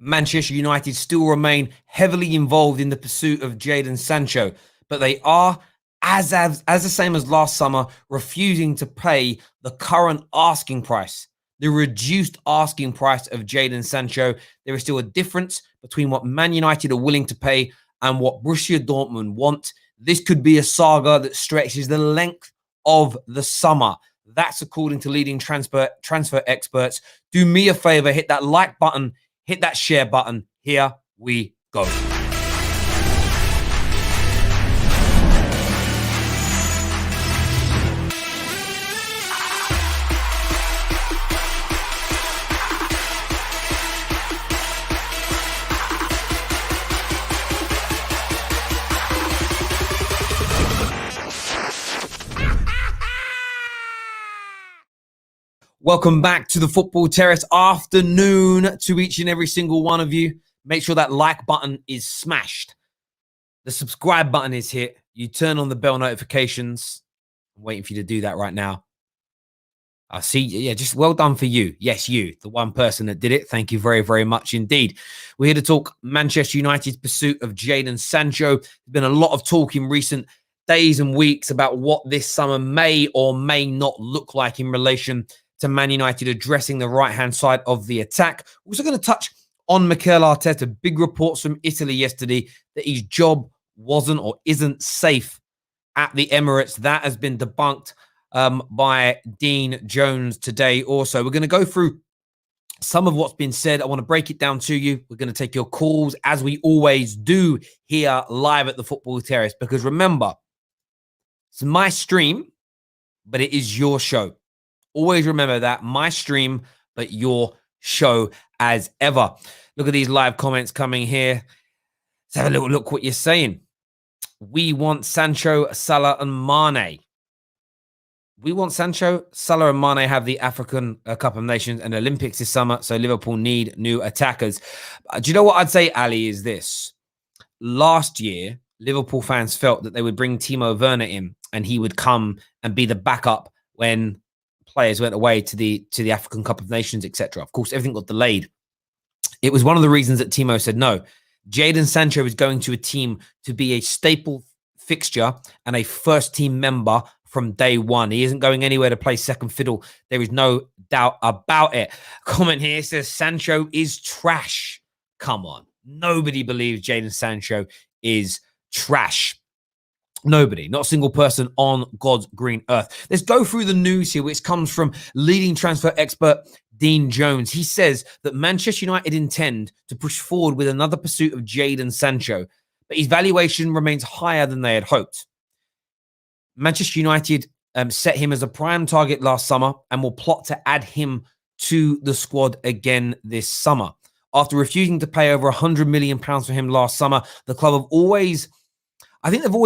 Manchester United still remain heavily involved in the pursuit of Jadon Sancho, but they are, as the same as last summer, refusing to pay the current asking price, the reduced asking price of Jadon Sancho. There is still a difference between what Man United are willing to pay and what Borussia Dortmund want. This could be a saga that stretches the length of the summer. That's according to leading transfer experts. Do me a favor, hit that like button, hit that share button. Here we go. Welcome back to the Football Terrace. Afternoon to each and every single one of you. Make sure that like button is smashed. The subscribe button is hit. You turn on the bell notifications. I'm waiting for you to do that right now. I see. Yeah, just well done for you. Yes, you, the one person that did it. Thank you very, very much indeed. We're here to talk Manchester United's pursuit of Jadon Sancho. There's been a lot of talk in recent days and weeks about what this summer may or may not look like in relation to Man United addressing the right-hand side of the attack. We're also going to touch on Mikel Arteta. Big reports from Italy yesterday that his job wasn't or isn't safe at the Emirates. That has been debunked by Dean Jones today also. We're going to go through some of what's been said. I want to break it down to you. We're going to take your calls as we always do here live at the Football Terrace, because remember, it's my stream, but it is your show. Always remember that. My stream, but your show as ever. Look at these live comments coming here. Let's have a little look what you're saying. We want Sancho, Salah and Mane. We want Sancho, Salah and Mane have the African Cup of Nations and Olympics this summer, so Liverpool need new attackers. Do you know what I'd say, Ali, is this? Last year, Liverpool fans felt that they would bring Timo Werner in and he would come and be the backup when players went away to the African Cup of Nations, etc. Of course, everything got delayed. It was one of the reasons that Timo said no. Jadon Sancho is going to a team to be a staple fixture and a first-team member from day one. He isn't going anywhere to play second fiddle. There is no doubt about it. Comment here says Sancho is trash. Come on. Nobody believes Jadon Sancho is trash. Nobody, not a single person on God's green earth. Let's go through the news here, which comes from leading transfer expert Dean Jones. He says that Manchester United intend to push forward with another pursuit of Jadon Sancho, but his valuation remains higher than they had hoped. Manchester United set him as a prime target last summer and will plot to add him to the squad again this summer. After refusing to pay over £100 million for him last summer, the club have always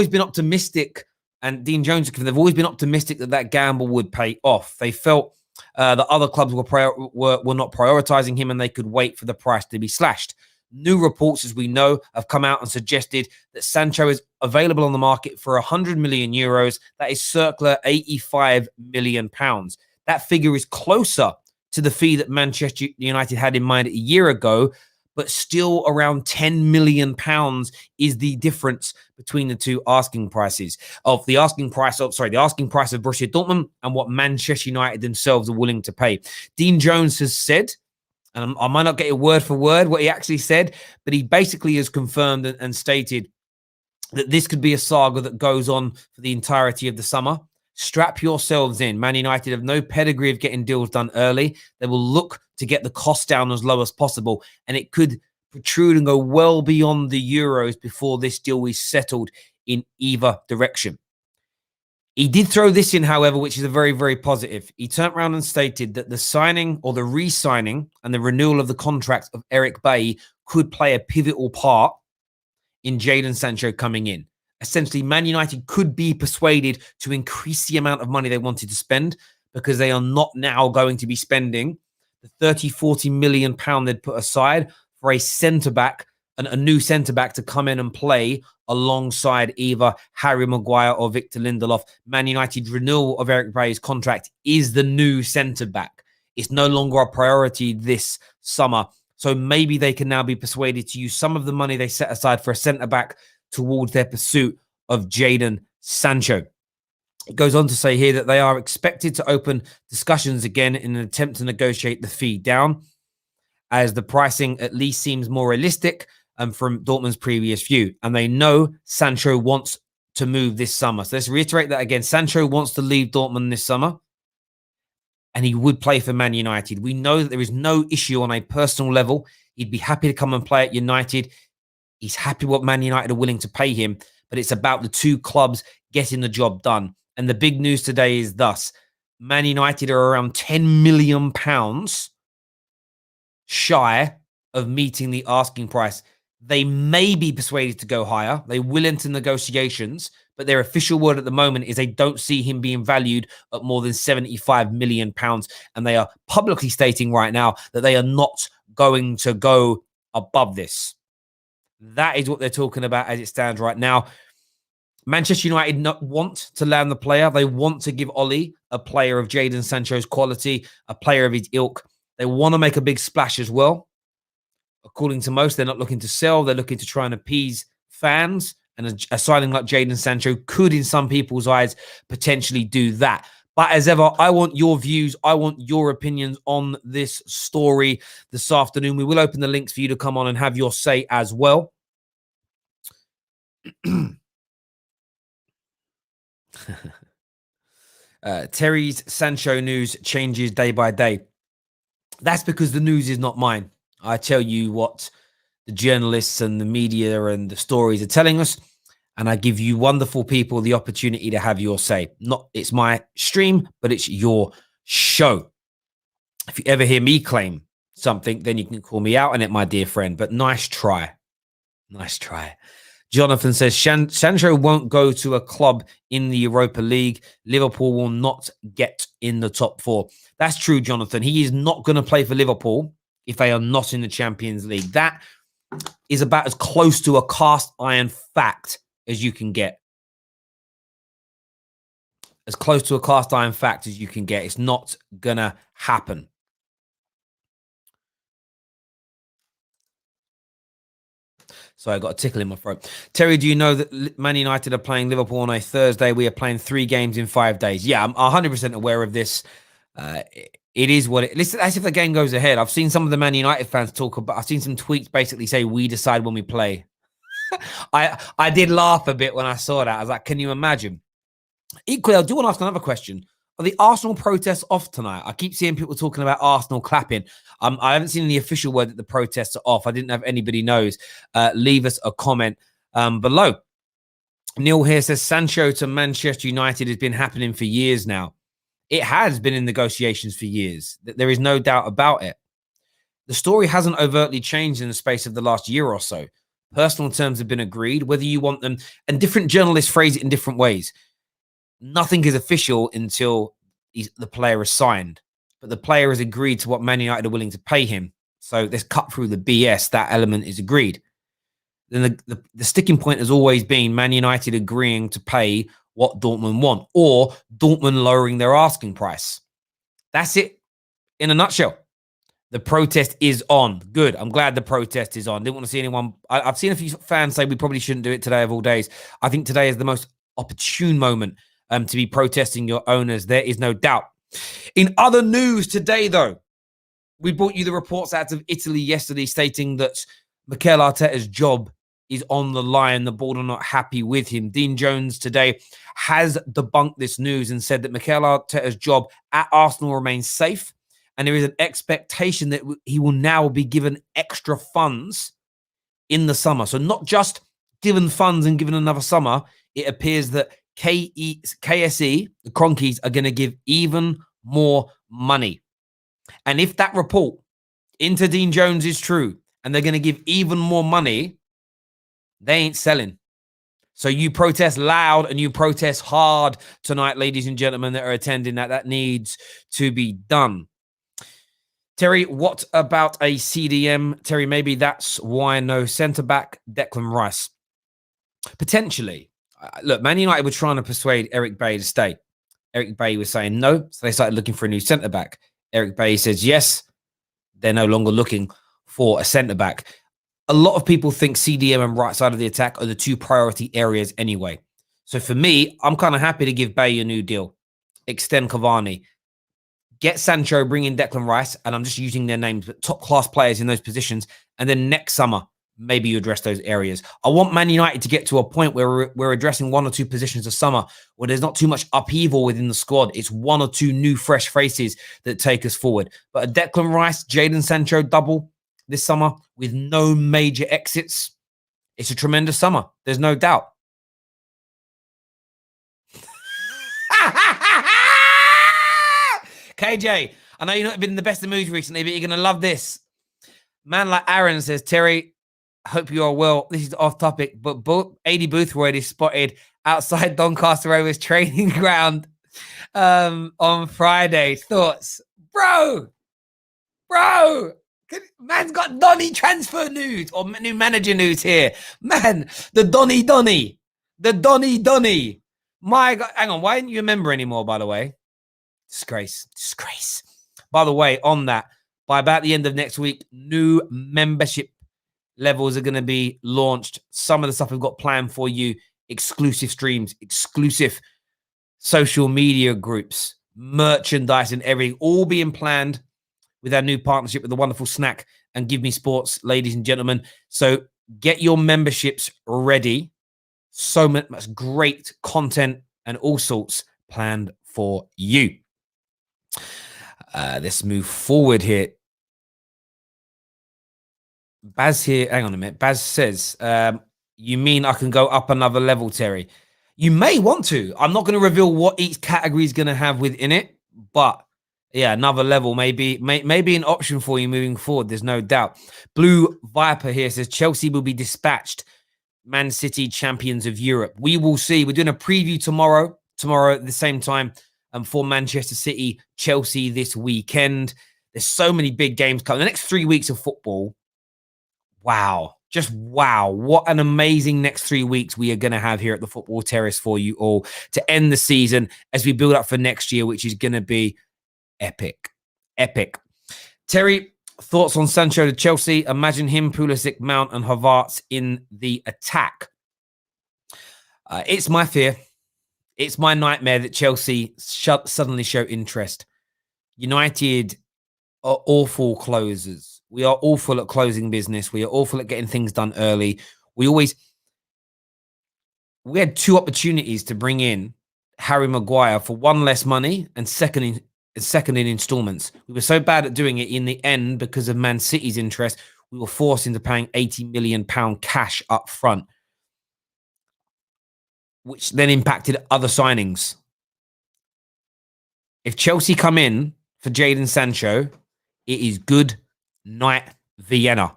been optimistic, and Dean Jones, they've always been optimistic that gamble would pay off. They felt that other clubs were not prioritizing him and they could wait for the price to be slashed. New reports, as we know, have come out and suggested that Sancho is available on the market for €100 million. That is circa £85 million. That figure is closer to the fee that Manchester United had in mind a year ago, but still around £10 million is the difference between the two asking prices of the asking price of Borussia Dortmund and what Manchester United themselves are willing to pay. Dean Jones has said, and I might not get it word for word what he actually said, but he basically has confirmed and stated that this could be a saga that goes on for the entirety of the summer. Strap yourselves in. Man United have no pedigree of getting deals done early. They will look to get the cost down as low as possible, and it could protrude and go well beyond the Euros before this deal is settled in either direction. He did throw this in, however, which is a very, very positive. He turned around and stated that the signing or the re-signing and the renewal of the contract of Eric Bailly could play a pivotal part in Jadon Sancho coming in. Essentially, Man United could be persuaded to increase the amount of money they wanted to spend because they are not now going to be spending the £30-40 million they'd put aside for a centre-back, and a new centre-back to come in and play alongside either Harry Maguire or Victor Lindelof. Man United's renewal of Eric Bailly's contract is the new centre-back. It's no longer a priority this summer So maybe they can now be persuaded to use some of the money they set aside for a centre-back towards their pursuit of Jadon Sancho. It goes on to say here that they are expected to open discussions again in an attempt to negotiate the fee down, as the pricing at least seems more realistic from Dortmund's previous view. And they know Sancho wants to move this summer. So let's reiterate that again. Sancho wants to leave Dortmund this summer, and he would play for Man United. We know that there is no issue on a personal level. He'd be happy to come and play at United. He's happy what Man United are willing to pay him, but it's about the two clubs getting the job done. And the big news today is thus: Man United are around £10 million shy of meeting the asking price. They may be persuaded to go higher. They will enter negotiations, but their official word at the moment is they don't see him being valued at more than £75 million. And they are publicly stating right now that they are not going to go above this. That is what they're talking about as it stands right now. Manchester United want to land the player. They want to give Ollie a player of Jadon Sancho's quality, a player of his ilk. They want to make a big splash as well. According to most, they're not looking to sell. They're looking to try and appease fans. And a signing like Jadon Sancho could, in some people's eyes, potentially do that. But as ever, I want your views. I want your opinions on this story this afternoon. We will open the links for you to come on and have your say as well. Terry's Sancho news changes day by day. That's because the news is not mine. I tell you what the journalists and the media and the stories are telling us, and I give you wonderful people the opportunity to have your say. It's my stream, but it's your show. If you ever hear me claim something, then you can call me out on it, my dear friend. But nice try. Nice try. Jonathan says Sancho won't go to a club in the Europa League. Liverpool will not get in the top four. That's true, Jonathan. He is not going to play for Liverpool if they are not in the Champions League. That is about as close to a cast iron fact as you can get. As close to a cast iron fact as you can get. It's not going to happen. So I got a tickle in my throat. Terry, do you know that Man United are playing Liverpool on a Thursday? We are playing 3 games in 5 days. Yeah, I'm 100% aware of this. It is what it is. As if the game goes ahead. I've seen some of the Man United fans talk about, I've seen some tweets basically say, we decide when we play. I did laugh a bit when I saw that. I was like, can you imagine? Equally, I do want to ask another question. Are the Arsenal protests off tonight? I keep seeing people talking about Arsenal clapping. I haven't seen the official word that the protests are off. I didn't know if anybody knows. Leave us a comment below. Neil here says Sancho to Manchester United has been happening for years now. It has been in negotiations for years. There is no doubt about it. The story hasn't overtly changed in the space of the last year or so. Personal terms have been agreed, whether you want them, and different journalists phrase it in different ways. Nothing is official until the player is signed, but the player has agreed to what Man United are willing to pay him. So let's cut through the BS. That element is agreed. Then the sticking point has always been Man United agreeing to pay what Dortmund want, or Dortmund lowering their asking price. That's it in a nutshell. The protest is on. Good. I'm glad the protest is on. Didn't want to see anyone. I've seen a few fans say we probably shouldn't do it today of all days. I think today is the most opportune moment to be protesting your owners. There is no doubt. In other news today, though, we brought you the reports out of Italy yesterday stating that Mikel Arteta's job is on the line. The board are not happy with him. Dean Jones today has debunked this news and said that Mikel Arteta's job at Arsenal remains safe, and there is an expectation that he will now be given extra funds in the summer. So not just given funds and given another summer. It appears that KSE, the Cronkies, are going to give even more money. And if that report into Dean Jones is true, and they're going to give even more money, they ain't selling. So you protest loud and you protest hard tonight, ladies and gentlemen that are attending that. That needs to be done. Terry, what about a CDM? Terry, maybe that's why no centre-back Declan Rice. Potentially. Look, Man United were trying to persuade Eric Bailly to stay. Eric Bailly was saying no, so they started looking for a new centre-back. Eric Bailly says yes. They're no longer looking for a centre-back. A lot of people think CDM and right side of the attack are the two priority areas anyway. So for me, I'm kind of happy to give Bay a new deal. Extend Cavani. Get Sancho, bring in Declan Rice, and I'm just using their names, but top-class players in those positions. And then next summer, maybe you address those areas. I want Man United to get to a point where we're addressing one or two positions a summer where there's not too much upheaval within the squad. It's one or two new, fresh faces that take us forward. But a Declan Rice, Jadon Sancho double this summer with no major exits, it's a tremendous summer. There's no doubt. KJ, I know you've not been in the best of moods recently, but you're going to love this. Man like Aaron says, Terry, hope you are well. This is off topic, but AD Boothroyd is spotted outside Doncaster Rovers training ground on Friday. Thoughts? Bro! Man's got Donny transfer news or new manager news here. Man, the Donny. The Donny. My God. Hang on. Why didn't you remember anymore, by the way? Disgrace. By the way, on that, by about the end of next week, new membership levels are going to be launched. Some of the stuff we've got planned for you, exclusive streams, exclusive social media groups, merchandise and everything, all being planned with our new partnership with the wonderful Snack and Give Me Sports, ladies and gentlemen. So get your memberships ready. So much great content and all sorts planned for you. Let's move forward here. Baz here, hang on a minute. Baz says, you mean I can go up another level, Terry? You may want to. I'm not going to reveal what each category is going to have within it, but yeah, another level may be an option for you moving forward. There's no doubt. Blue Viper here says Chelsea will be dispatched. Man City champions of Europe. We will see. We're doing a preview tomorrow at the same time for Manchester City, Chelsea this weekend. There's so many big games coming. The next 3 weeks of football. Wow. Just wow. What an amazing next 3 weeks we are going to have here at the Football Terrace for you all to end the season as we build up for next year, which is going to be epic. Terry, thoughts on Sancho to Chelsea? Imagine him, Pulisic, Mount and Havertz in the attack. It's my fear. It's my nightmare that Chelsea suddenly show interest. United are awful closers. We are awful at closing business. We are awful at getting things done early. We had two opportunities to bring in Harry Maguire for one less money and second in installments. We were so bad at doing it in the end because of Man City's interest. We were forced into paying £80 million cash up front, which then impacted other signings. If Chelsea come in for Jadon Sancho, it is good night Vienna.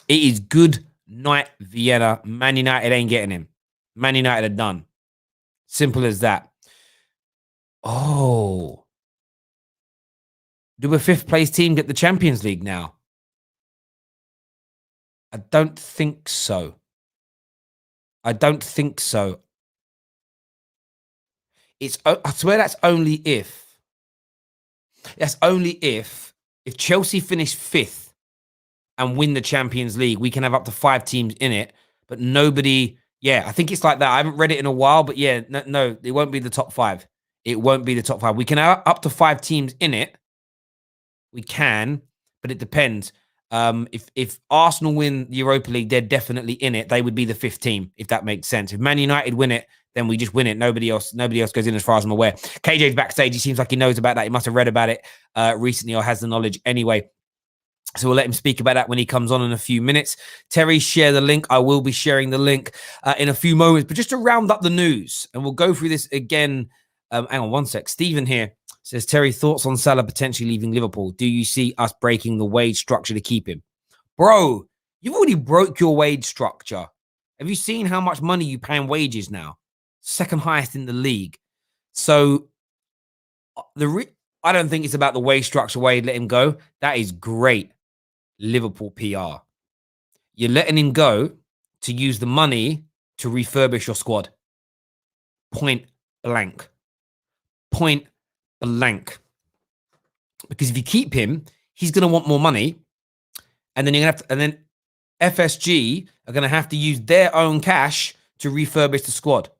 It is good night Vienna. Man United ain't getting him. Man United are done. Simple as that. Oh. Do a fifth place team get the Champions League now? I don't think so. I swear that's only if. That's only if Chelsea finish fifth and win the Champions League, we can have up to 5 teams in it, but nobody. Yeah, I think it's like that. I haven't read it in a while, but yeah, no, it won't be the top 5. It won't be the top 5. We can have up to 5 teams in it. We can, but it depends. If Arsenal win the Europa League, they're definitely in it. They would be the 5th team, if that makes sense. If Man United win it, then we just win it. Nobody else goes in as far as I'm aware. KJ's backstage. He seems like he knows about that. He must have read about it recently or has the knowledge anyway. So we'll let him speak about that when he comes on in a few minutes. Terry, share the link. I will be sharing the link in a few moments. But just to round up the news, and we'll go through this again. Hang on one sec. Stephen here says, Terry, thoughts on Salah potentially leaving Liverpool? Do you see us breaking the wage structure to keep him? Bro, you've already broke your wage structure. Have you seen how much money you pay in wages now? Second highest in the league. So I don't think it's about the wage structure where you let him go. That is great Liverpool PR. You're letting him go to use the money to refurbish your squad. Point blank. Point blank. Because if you keep him, he's going to want more money. and then you're gonna have to, and then FSG are gonna have to use their own cash to refurbish the squad.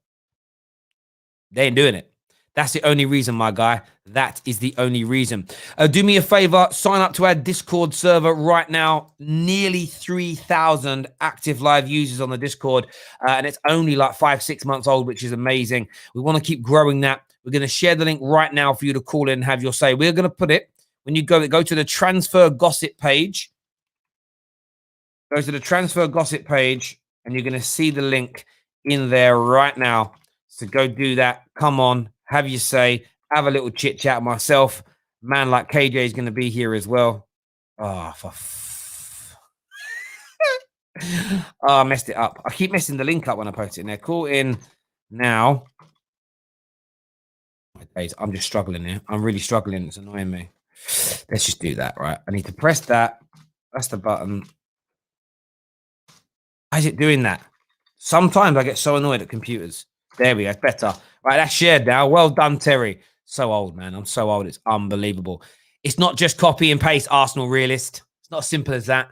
They ain't doing it. That's the only reason, my guy. That is the only reason. Do me a favor, sign up to our Discord server right now. Nearly 3,000 active live users on the Discord. And it's only like 5-6 months old, which is amazing. We want to keep growing that. We're going to share the link right now for you to call in and have your say. We're going to put it, when you go to the transfer gossip page. Go to the transfer gossip page, and you're going to see the link in there right now. So go do that. Come on, have your say. Have a little chit chat. Myself, man like KJ is going to be here as well. Oh, I messed it up. I keep messing the link up when I post it in there. Call in now. I'm just struggling here. I'm really struggling. It's annoying me. Let's just do that, right? I need to press that. That's the button. Why is it doing that? Sometimes I get so annoyed at computers. There we go. It's better. Right, that's shared now. Well done, Terry. So old, man. I'm so old. It's unbelievable. It's not just copy and paste Arsenal realist. It's not as simple as that.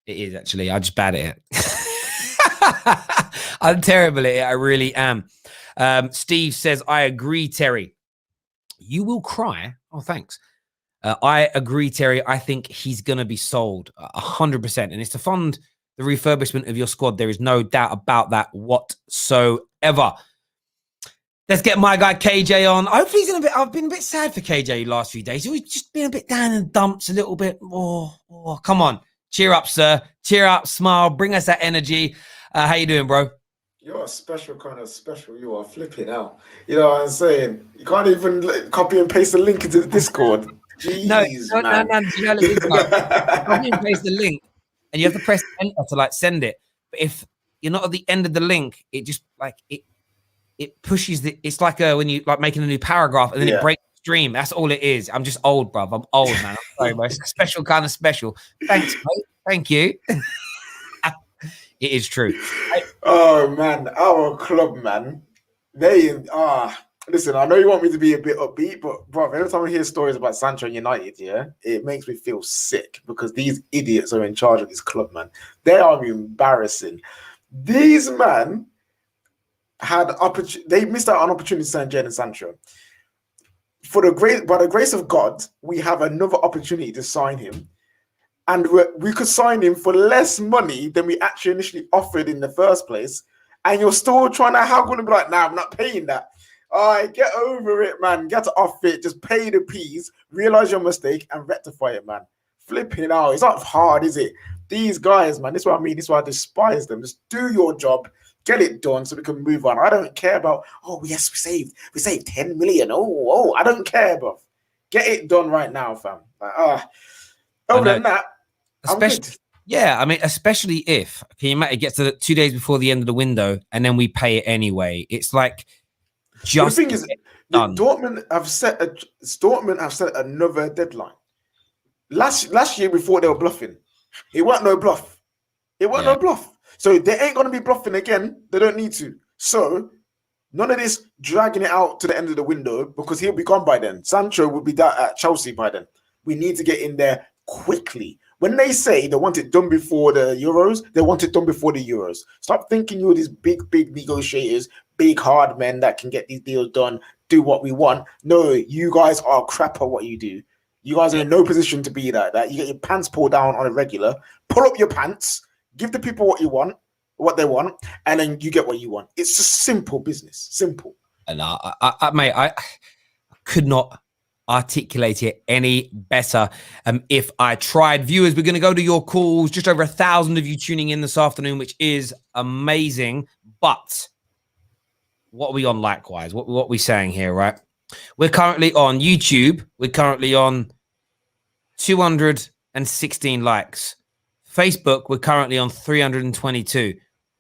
It is, actually. I'm just bad at it. I'm terrible at it. I really am. Steve says, I agree, Terry. You will cry. Oh, thanks. I agree, Terry. I think he's going to be sold 100%. And it's to fund the refurbishment of your squad. There is no doubt about that whatsoever. Let's get my guy KJ on. Hopefully he's in a bit. I've been a bit sad for KJ the last few days. He's just been a bit down in the dumps a little bit. Oh, come on. Cheer up, sir. Cheer up, smile. Bring us that energy. How you doing, bro? You're a special kind of special. You are flipping out. You know what I'm saying? You can't even copy and paste the link into the Discord. Jeez, no. You know, copy and paste the link, and you have to press enter to like send it. But if you're not at the end of the link, it just like it pushes the. It's like when you like making a new paragraph, and then it breaks the stream. That's all it is. I'm just old, bruv. I'm old, man. I'm sorry, bro. It's a special kind of special. Thanks, mate. Thank you. It is true. Oh man, our club, man. They listen, I know you want me to be a bit upbeat, but bro, every time I hear stories about Sancho and United, it makes me feel sick because these idiots are in charge of this club, man. They are embarrassing. These man had they missed out on opportunity to sign Jadon Sancho. By the grace of God, we have another opportunity to sign him. And we could sign him for less money than we actually initially offered in the first place. And you're still trying to haggle and be like, nah, I'm not paying that. All right, get over it, man. Get off it. Just pay the peas, realize your mistake, and rectify it, man. Flipping out. It's not hard, is it? These guys, man, this is what I mean. This is why I despise them. Just do your job. Get it done so we can move on. I don't care about, oh, yes, we saved 10 million. Oh, I don't care, bro. Get it done right now, fam. Like, other than that, especially if it gets to 2 days before the end of the window and then we pay it anyway. It's like just the thing is, Dortmund have set another deadline. Last year we thought they were bluffing. It wasn't no bluff. No bluff. So they ain't gonna be bluffing again. They don't need to. So none of this dragging it out to the end of the window because he'll be gone by then. Sancho will be at Chelsea by then. We need to get in there quickly. When they say they want it done before the Euros, they want it done before the Euros. Stop thinking you're these big negotiators, big hard men that can get these deals done, do what we want. No, you guys are crap at what you do. You guys are in no position to be like that. You get your pants pulled down on a regular. Pull up your pants, give the people what they want, and then you get what you want. It's just simple business. Simple. And I could not articulate it any better if I tried. Viewers, we're going to go to your calls. Just over 1,000 of you tuning in this afternoon, which is amazing. But what are we on likewise? What are we saying here, right? We're currently on YouTube. We're currently on 216 likes. Facebook, we're currently on 322.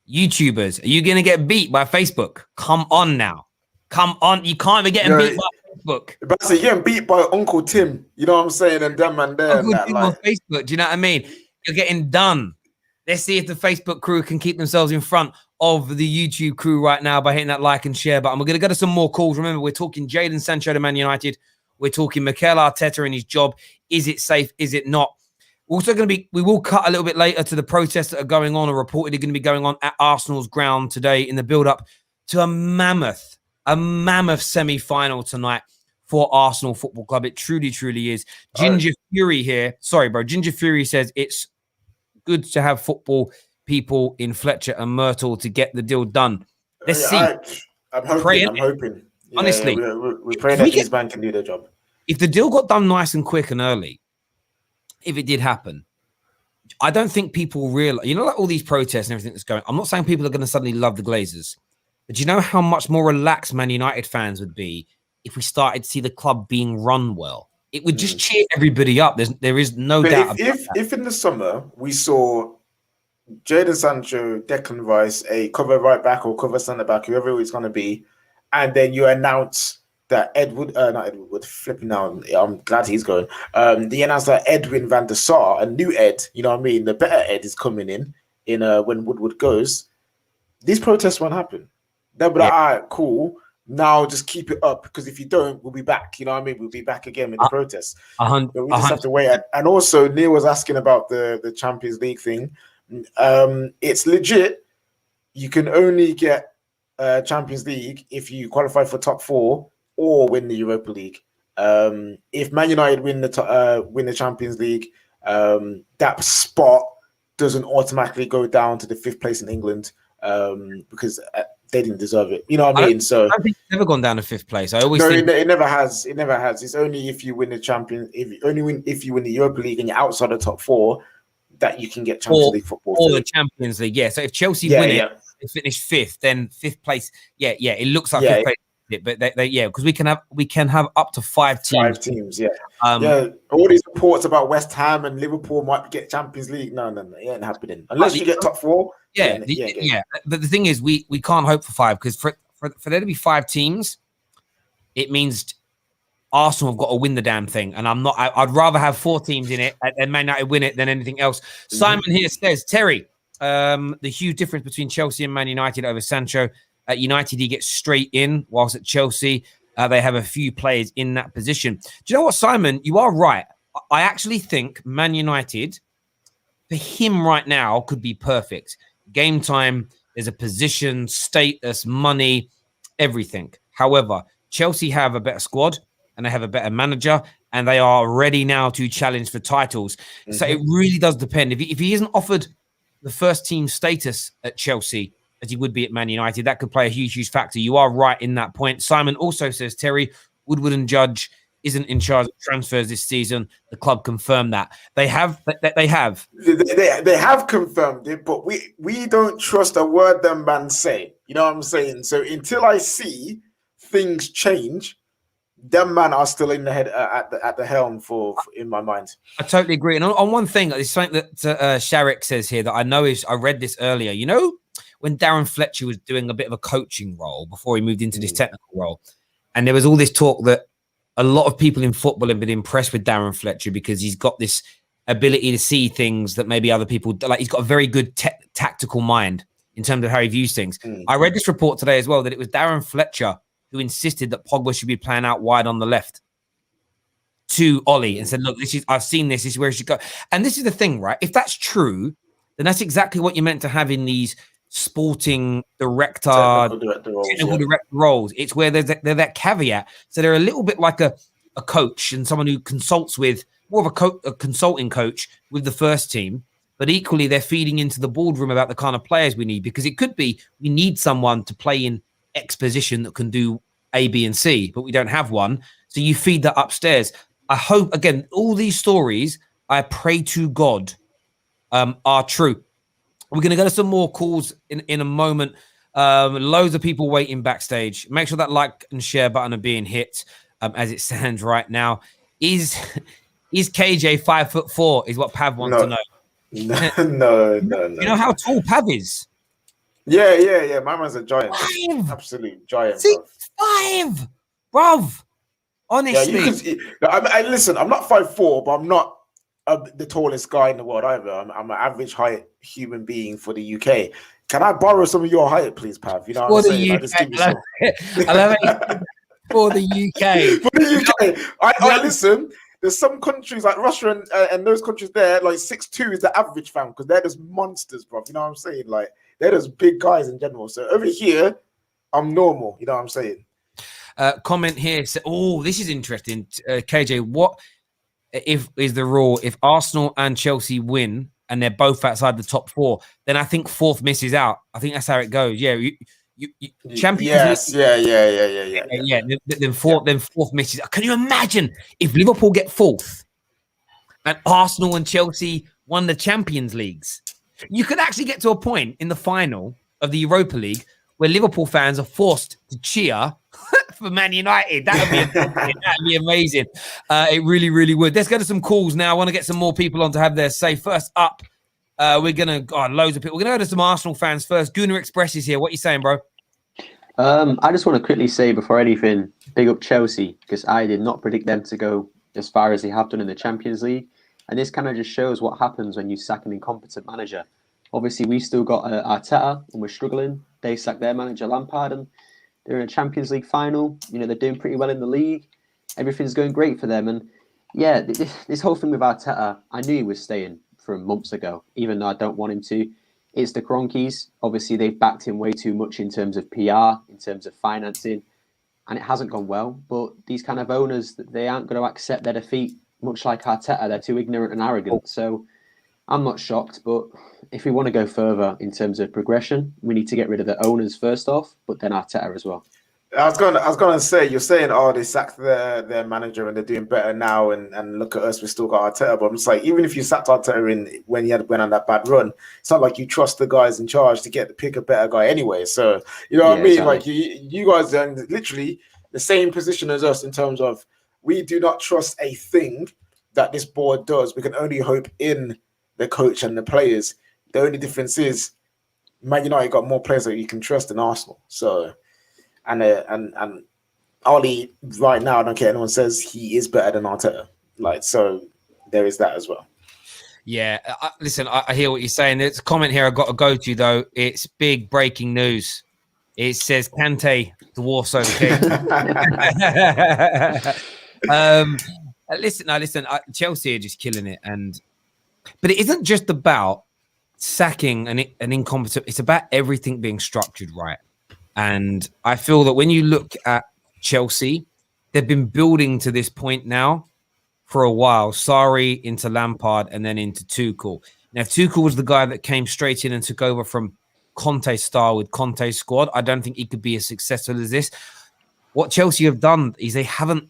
YouTubers, are you going to get beat by Facebook? Come on now. Come on. You can't be getting beat by Facebook. But so you're getting beat by Uncle Tim, you know what I'm saying, and them and there. Uncle Tim on Facebook, do you know what I mean? You're getting done. Let's see if the Facebook crew can keep themselves in front of the YouTube crew right now by hitting that like and share button. We're going to go to some more calls. Remember, we're talking Jadon Sancho to Man United. We're talking Mikel Arteta and his job. Is it safe? Is it not? Also going to be, we will cut a little bit later to the protests that are going on or reportedly going to be going on at Arsenal's ground today in the build-up to a mammoth semi-final tonight for Arsenal Football Club. It truly, truly is. Ginger Fury here. Sorry, bro. Ginger Fury says it's good to have football people in Fletcher and Myrtle to get the deal done. Let's see. I'm hoping. Yeah, honestly, we pray that these men can do their job. If the deal got done nice and quick and early, if it did happen, I don't think people realize, like all these protests and everything that's going, I'm not saying people are going to suddenly love the Glazers, but do you know how much more relaxed Man United fans would be if we started to see the club being run well? It would just cheer everybody up. There is no doubt. If in the summer we saw Jadon Sancho, Declan Rice, a cover right back or cover centre back, whoever it's going to be, and then you announce that flipping out. I'm glad he's going. The announcer Edwin van der Sar, a new Ed, you know what I mean? The better Ed is coming in when Woodward goes. These protests won't happen. They'll be like, all right, cool. Now just keep it up, because if you don't, we'll be back. You know what I mean? We'll be back again with the protests. We just have to wait. And also, Neil was asking about the Champions League thing. It's legit. You can only get Champions League if you qualify for top 4 or win the Europa League. If Man United win the Champions League, that spot doesn't automatically go down to the 5th place in England, because they didn't deserve it. You know what I mean? So I think it's never gone down to 5th place. I always think it never has. It never has. It's only if you win the if you win the Europa League and you're outside the top 4 that you can get Champions League football. Or the Champions League, yeah. So if Chelsea win it, they finish 5th, then 5th place. Yeah, it looks like 5th place. But because we can have up to 5 teams. 5 teams, all these reports about West Ham and Liverpool might get Champions League. No, it ain't happening unless you get top 4. But the thing is, we can't hope for 5, because for there to be 5 teams, it means Arsenal have got to win the damn thing, and I'd rather have 4 teams in it and Man United win it than anything else. Simon here says, Terry, the huge difference between Chelsea and Man United over Sancho. At United, he gets straight in, whilst at Chelsea, they have a few players in that position. Do you know what, Simon? You are right. I actually think Man United, for him right now, could be perfect. Game time, there's a position, status, money, everything. However, Chelsea have a better squad and they have a better manager, and they are ready now to challenge for titles. So it really does depend. If he isn't offered the first team status at Chelsea, as he would be at Man United, that could play a huge factor. You are right in that point. Simon also says, Terry, Woodward and Judge isn't in charge of transfers this season. The club confirmed that. They have confirmed it, but we don't trust a word them man say. You know what I'm saying? So until I see things change, them man are still in the head at the helm in my mind. I totally agree. And on one thing, it's something that Sharik says here that I know I read this earlier. You know, when Darren Fletcher was doing a bit of a coaching role before he moved into this technical role, and there was all this talk that a lot of people in football have been impressed with Darren Fletcher because he's got this ability to see things that maybe other people like. He's got a very good tactical mind in terms of how he views things. I read this report today as well that it was Darren Fletcher who insisted that Pogba should be playing out wide on the left to Ollie and said, look, I've seen this is where he should go. And this is the thing, right? If that's true, then that's exactly what you're meant to have in these sporting technical director roles. It's where they're that caveat. So they're a little bit like a coach and someone who consults with more of a consulting coach with the first team, but equally they're feeding into the boardroom about the kind of players we need, because it could be we need someone to play in X position that can do A, B, and C, but we don't have one. So you feed that upstairs. I hope, again, all these stories, I pray to God, are true. We're going to go to some more calls in a moment. Loads of people waiting backstage. Make sure that like and share button are being hit as it stands right now. Is KJ 5'4" is what Pav wants to know. No. You know how tall Pav is? Yeah. My man's a giant. 5. Absolute giant. 6'5", bruv. Honestly. Listen, I'm not 5'4", but I'm not the tallest guy in the world either. I'm an average height human being for the UK. Can I borrow some of your height, please, Pav? You know what I'm saying? Just give me some. I love it. For the UK. For the UK. I listen. there's some countries like Russia and those countries there, like 6'2" is the average fam because they're just monsters, bro. You know what I'm saying? Like they're just big guys in general. So over here, I'm normal. You know what I'm saying? Comment here. Oh, this is interesting. KJ, what is the rule? If Arsenal and Chelsea win and they're both outside the top four, then I think fourth misses out. I think that's how it goes. Yeah, Champions League. Yeah. Then fourth misses. Can you imagine if Liverpool get fourth and Arsenal and Chelsea won the Champions Leagues? You could actually get to a point in the final of the Europa League where Liverpool fans are forced to cheer for Man United. That'd be amazing. It really, really would. Let's go to some calls now. I want to get some more people on to have their say. First up, we're gonna loads of people. We're gonna go to some Arsenal fans first. Gunnar Express is here. What are you saying, bro? I just want to quickly say before anything, big up Chelsea, because I did not predict them to go as far as they have done in the Champions League. And this kind of just shows what happens when you sack an incompetent manager. Obviously, we've still got Arteta, and we're struggling. They sacked their manager, Lampard, and they're in a Champions League final. You know, they're doing pretty well in the league. Everything's going great for them. And yeah, this whole thing with Arteta, I knew he was staying from months ago, even though I don't want him to. It's the Kroenkes. Obviously, they've backed him way too much in terms of PR, in terms of financing, and it hasn't gone well. But these kind of owners, they aren't going to accept their defeat, much like Arteta. They're too ignorant and arrogant. So I'm not shocked, but if we want to go further in terms of progression, we need to get rid of the owners first off, but then Arteta as well. I was gonna say, you're saying, oh, they sacked their manager and they're doing better now, and look at us, we still got Arteta. But I'm just like, even if you sacked Arteta when he went on that bad run, it's not like you trust the guys in charge to pick a better guy anyway. So you know what I mean? Exactly. Like you guys are in literally the same position as us in terms of we do not trust a thing that this board does. We can only hope in the coach and the players. The only difference is Man United got more players that you can trust than Arsenal. So. And Oli right now, I don't care anyone says he is better than Arteta. Like, so there is that as well. Yeah, listen, I hear what you're saying. There's a comment here I've got to go to, though. It's big breaking news. It says Kante dwarfs over Kane. Listen, Chelsea are just killing it. But it isn't just about sacking an incompetent. It's about everything being structured right. And I feel that when you look at Chelsea, they've been building to this point now for a while. Sarri into Lampard and then into Tuchel. Now, if Tuchel was the guy that came straight in and took over from Conte's style with Conte's squad, I don't think he could be as successful as this. What Chelsea have done is they haven't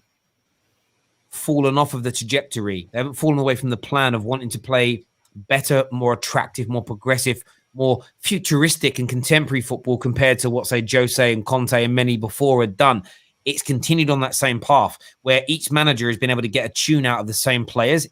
fallen off of the trajectory. They haven't fallen away from the plan of wanting to play better, more attractive, more progressive, more futuristic and contemporary football compared to what, say, Jose and Conte and many before had done. It's continued on that same path where each manager has been able to get a tune out of the same players.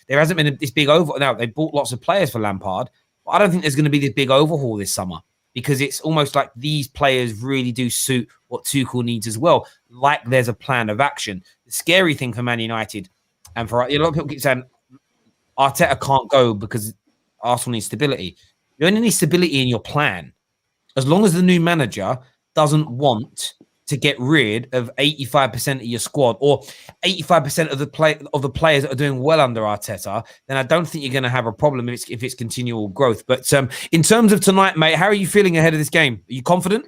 There hasn't been this big overhaul. Now, they bought lots of players for Lampard, but I don't think there's going to be this big overhaul this summer because it's almost like these players really do suit what Tuchel needs as well, like there's a plan of action. The scary thing for Man United, and for a lot of people keep saying Arteta can't go because Arsenal needs stability. You only need stability in your plan. As long as the new manager doesn't want to get rid of 85% of your squad or 85% of the players that are doing well under Arteta, then I don't think you're going to have a problem if it's continual growth. But in terms of tonight, mate, how are you feeling ahead of this game? Are you confident?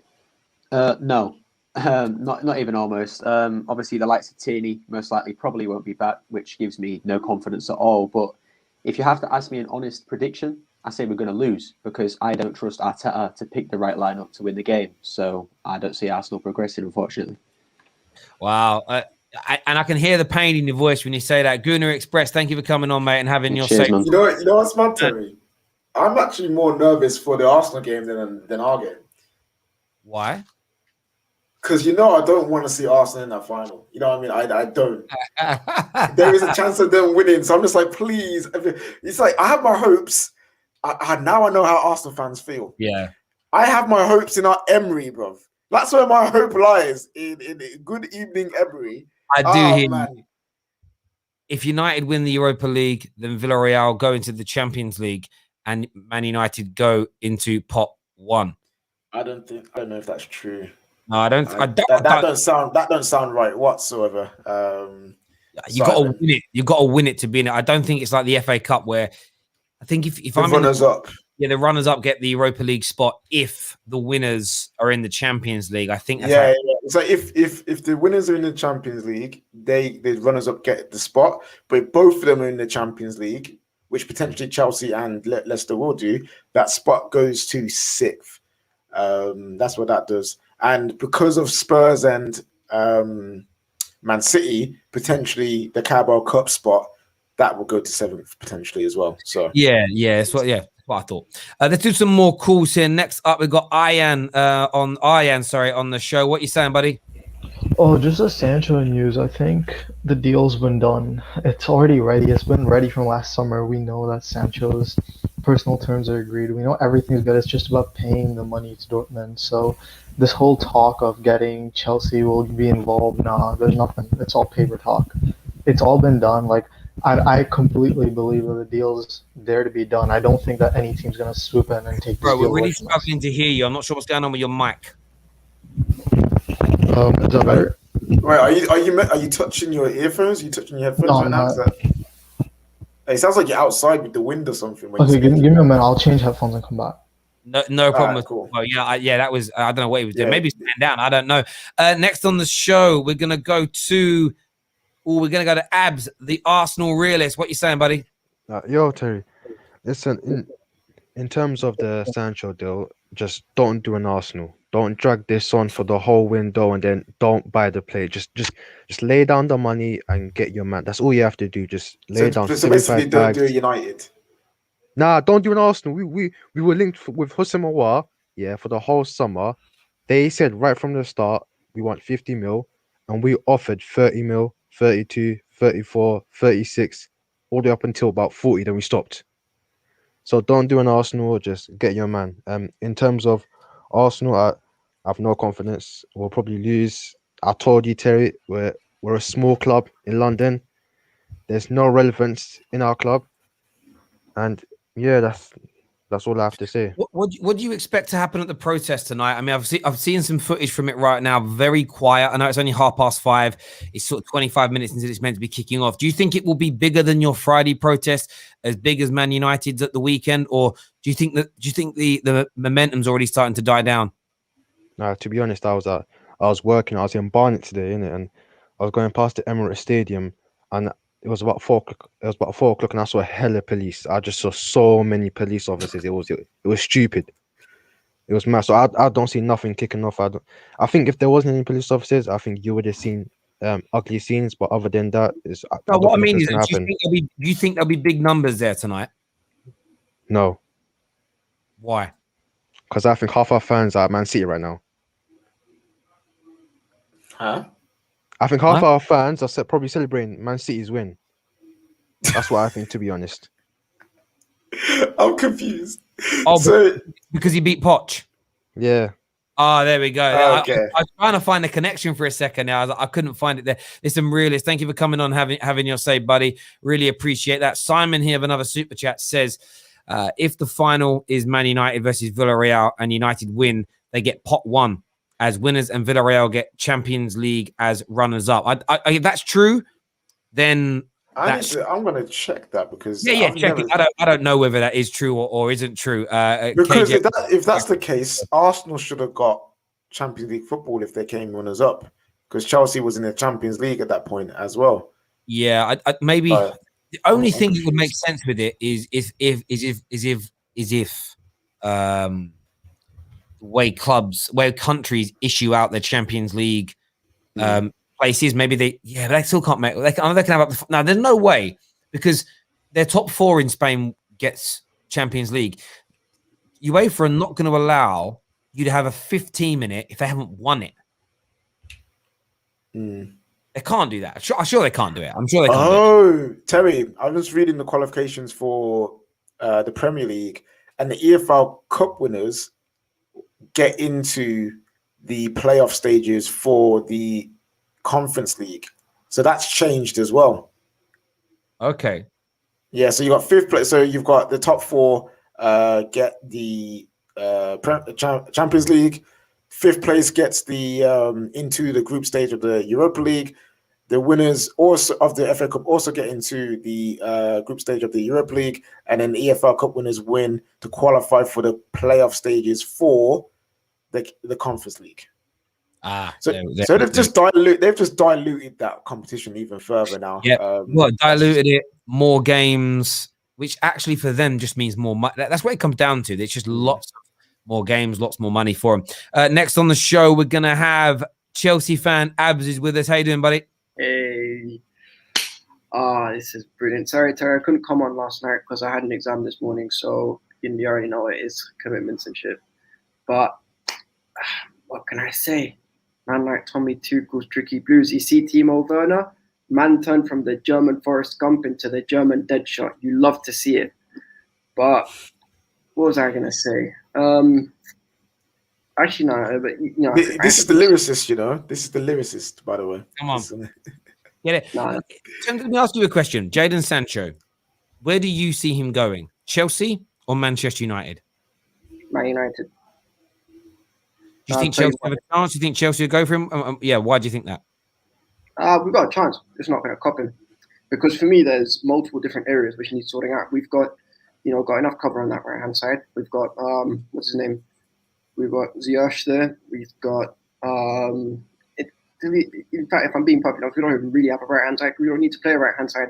No, not even almost. Obviously, the likes of Tierney most likely probably won't be back, which gives me no confidence at all. But if you have to ask me an honest prediction, I say we're going to lose because I don't trust Arteta to pick the right lineup to win the game. So I don't see Arsenal progressing, unfortunately. Wow. And I can hear the pain in your voice when you say that. Gunnar Express, thank you for coming on, mate, and having your say. You know what's mad, Terry? I'm actually more nervous for the Arsenal game than our game. Why? Because I don't want to see Arsenal in that final. You know what I mean? I don't. There is a chance of them winning. So I'm just like, please. It's like I have my hopes. Now I know how Arsenal fans feel. Yeah. I have my hopes in our Emery, bro. That's where my hope lies, in good evening Emery. I do hear you. If United win the Europa League, then Villarreal go into the Champions League and Man United go into pot 1. I don't know if that's true. No, I don't. That don't sound right whatsoever. You got to Simon. win it. You got to win it to be in it. I don't think it's like the FA Cup where I think if The I'm runners up. Yeah, the runners up get the Europa League spot if the winners are in the Champions League. I think that's Yeah. So if the winners are in the Champions League, the runners up get the spot. But if both of them are in the Champions League, which potentially Chelsea and Leicester will do, that spot goes to sixth. That's what that does. And because of Spurs and Man City, potentially the Carabao Cup spot, that will go to seventh potentially as well. So that's what I thought. Let's do some more calls here. Next up, we've got Ian on the show. What you saying, buddy? Oh, just a Sancho news. I think the deal's been done. It's already ready. It's been ready from last summer. We know that Sancho's personal terms are agreed. We know everything's good. It's just about paying the money to Dortmund. So this whole talk of getting Chelsea will be involved, nah, there's nothing. It's all paper talk. It's all been done. Like I completely believe that the deal's there to be done. I don't think that any team's gonna swoop in and take this Bro, deal we're really away from us. struggling to hear you. I'm not sure what's going on with your mic. Is that better? Wait, are you touching your earphones? Are you touching your headphones No, right I'm now? not. It sounds like you're outside with the wind or something. When Okay, you give me a minute. I'll change headphones and come back. No problem. Right, cool. Well, that was I don't know what he was doing. Yeah. Maybe stand down. I don't know. Next on the show, we're gonna go to Abs, the Arsenal realist. What you saying, buddy? Yo, Terry. Listen, in terms of the Sancho deal, just don't do an Arsenal. Don't drag this on for the whole window and then don't buy the play. Just lay down the money and get your man. That's all you have to do. Just lay down. So basically, 75 don't do a bags. United. Nah, don't do an Arsenal. We were linked with Houssem Aouar, for the whole summer. They said right from the start, we want 50 mil, and we offered 30 mil, 32, 34, 36, all the way up until about 40, then we stopped. So don't do an Arsenal, just get your man. In terms of Arsenal, I have no confidence. We'll probably lose. I told you, Terry, we're a small club in London. There's no relevance in our club. And yeah, that's all I have to say. What do you expect to happen at the protest tonight? I mean, I've seen some footage from it right now. Very quiet. I know it's only 5:30. It's sort of 25 minutes until it's meant to be kicking off. Do you think it will be bigger than your Friday protest, as big as Man United's at the weekend, or do you think the momentum's already starting to die down? No, to be honest, I was working. I was in Barnet today, innit, and I was going past the Emirates Stadium, and it was about 4 o'clock. It was about 4 o'clock, and I saw a hella police. I just saw so many police officers. It was stupid. It was mad. So I don't see nothing kicking off. I think if there wasn't any police officers, I think you would have seen ugly scenes. But other than that, What I mean is, do do you think there'll be big numbers there tonight? No. Why? Because I think half our fans are at Man City right now. Huh? I think half our fans are probably celebrating Man City's win. That's what I think, to be honest. I'm confused. Oh, So because he beat Poch. Yeah. Oh, there we go. Okay. I was trying to find a connection for a second now. I couldn't find it there. Listen, realist, thank you for coming on, having your say, buddy. Really appreciate that. Simon here of another super chat says, if the final is Man United versus Villarreal and United win, they get pot one as winners and Villarreal get Champions League as runners-up. If that's true, then I'm going to check that because check it. I don't know whether that is true or isn't true. Because KJ, if that's the case, Arsenal should have got Champions League football if they came runners up, because Chelsea was in the Champions League at that point as well. Yeah, maybe the only thing that would make sense with it is if way countries issue out their Champions League places. Maybe they still can't make. They can have up. Now there's no way, because their top four in Spain gets Champions League. UEFA are not going to allow you to have a 15-minute if they haven't won it. They can't do that. I'm sure they can't do it. I'm sure they can't. Oh, Terry, I was reading the qualifications for the Premier League, and the EFL Cup winners get into the playoff stages for the Conference League. So that's changed as well. Okay. Yeah, so you got fifth place. So you've got the top four get the Champions League. Fifth place gets the into the group stage of the Europa League. the winners also of the FA Cup also get into the group stage of the Europa League, and then the EFL Cup winners win to qualify for the playoff stages for the Conference League. So they've just diluted that competition even further now. Yeah, diluted it, more games, which actually for them just means more money. That's what it comes down to. It's just lots of more games, lots more money for them. Next on the show, we're gonna have Chelsea fan Abs is with us. How you doing, buddy? Hey. This is brilliant. Sorry, Terry, I couldn't come on last night because I had an exam this morning, so you already know it is commitments and shit. But what can I say? Man like Tommy Tuchel's tricky blues. You see Timo Werner? Man turned from the German Forrest Gump into the German Deadshot. You love to see it. But what was I going to say? Actually, no. But, this is the lyricist, you know. This is the lyricist, by the way. Come on. Get it? No. Let me ask you a question. Jadon Sancho, where do you see him going? Chelsea or Manchester United? Man United. Do you think Chelsea have a chance? Do you think Chelsea will go for him? Yeah, why do you think that? We've got a chance. It's not going to cop him. Because for me, there's multiple different areas which need sorting out. We've got, got enough cover on that right-hand side. We've got, what's his name? We've got Ziyech there. We've got, in fact, if I'm being popular, we don't even really have a right-hand side. We don't need to play a right-hand side.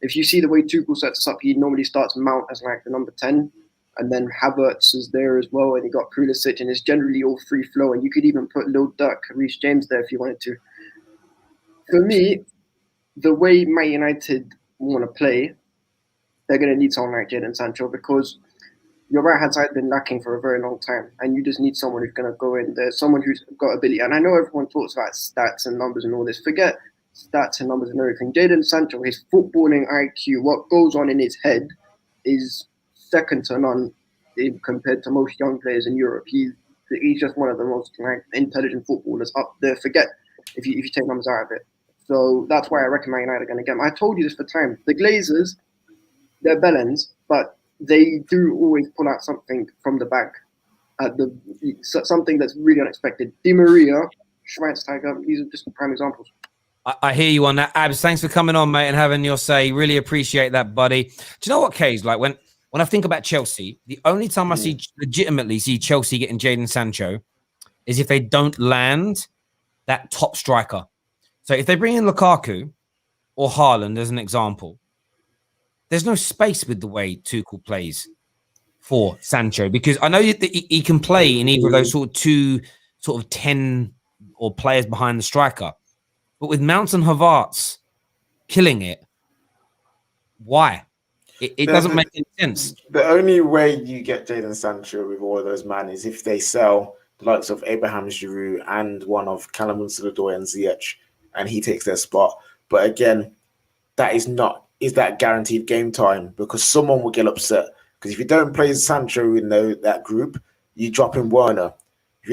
If you see the way Tuchel sets us up, he normally starts Mount as like the number 10. And then Havertz is there as well, and you got Pulisic, and it's generally all free flow. And you could even put Lil Duck, Reece James there if you wanted to. For me, the way Man United want to play, they're going to need someone like Jadon Sancho because your right hand side has been lacking for a very long time, and you just need someone who's going to go in there, someone who's got ability. And I know everyone talks about stats and numbers and all this. Forget stats and numbers and everything. Jadon Sancho, his footballing IQ, what goes on in his head, is second to none compared to most young players in Europe. He's just one of the most intelligent footballers up there. Forget if you take numbers out of it. So that's why I reckon Man United are going to get him. I told you this for time. The Glazers, they're bellends, but they do always pull out something from the bag. Something that's really unexpected. Di Maria, Schweinsteiger, these are just prime examples. I hear you on that. Abs, thanks for coming on, mate, and having your say. Really appreciate that, buddy. Do you know what, Kays? Like when I think about Chelsea, the only time I legitimately see Chelsea getting Jadon Sancho is if they don't land that top striker. So if they bring in Lukaku or Haaland as an example, there's no space with the way Tuchel plays for Sancho because I know he can play in either of those two 10 or players behind the striker. But with Mount and Havertz killing it, why? It doesn't make any sense. The only way you get Jadon Sancho with all of those men is if they sell the likes of Abraham Giroud and one of Callum Hudson-Odoi and Ziyech, and he takes their spot. But again, is that guaranteed game time because someone will get upset. Because if you don't play Sancho in that group, you drop in Werner. If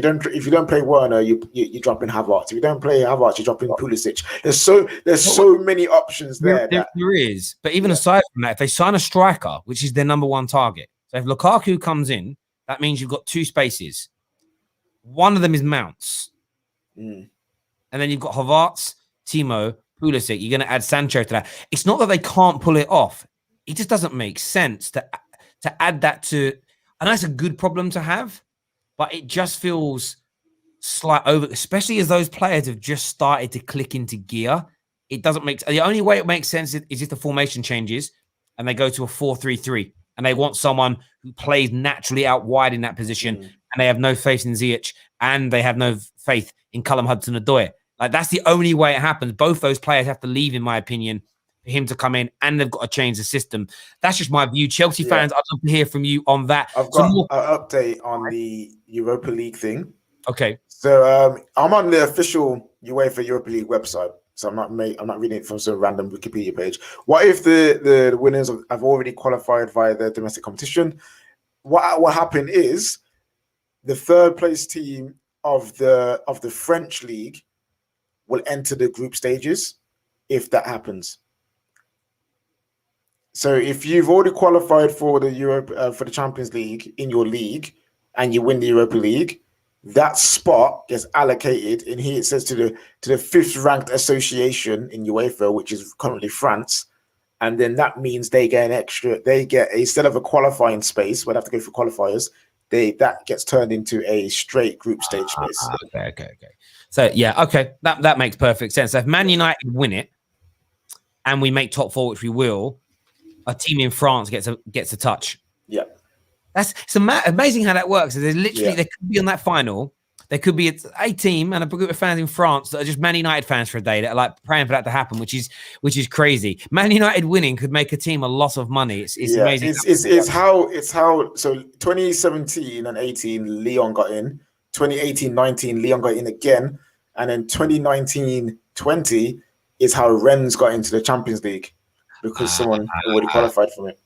you don't play Werner, you drop in Havertz. If you don't play Havertz, you drop in Pulisic. There's so many options there. There is. But even aside from that, if they sign a striker, which is their number one target, so if Lukaku comes in, that means you've got two spaces. One of them is Mounts. And then you've got Havertz, Timo, Pulisic. You're going to add Sancho to that. It's not that they can't pull it off. It just doesn't make sense to add that to. I know it's a good problem to have, but it just feels slight over, especially as those players have just started to click into gear. It doesn't make the only way it makes sense is if the formation changes and they go to a 4-3-3 and they want someone who plays naturally out wide in that position and they have no faith in Ziyech and they have no faith in Callum Hudson-Odoi. Like that's the only way it happens. Both those players have to leave, in my opinion, for him to come in, and they've got to change the system. That's just my view. Chelsea fans, I'd love to hear from you on that. I've got an update on the Europa League thing. Okay. So I'm on the official UEFA Europa League website. So I'm not reading it from some random Wikipedia page. What if the winners have already qualified via the domestic competition? What happened is the third place team of the French league will enter the group stages if that happens. So if you've already qualified for the for the Champions League in your league and you win the Europa League, that spot gets allocated, and here it says to the fifth ranked association in UEFA, which is currently France. And then that means they get an extra, instead of a qualifying space where they have to go for qualifiers, that gets turned into a straight group stage space. Okay. So yeah, okay, that makes perfect sense. So if Man United win it and we make top 4, which we will, a team in France gets a touch. Yeah. It's amazing how that works. There's literally they could be on that final. There could be a team and a group of fans in France that are just Man United fans for a day that are like praying for that to happen, which is crazy. Man United winning could make a team a lot of money. It's amazing. It's how so 2017 and 18 Leon got in, 2018-19 Leon got in again, and then 2019-20 is how Rennes got into the Champions League because someone already qualified for it.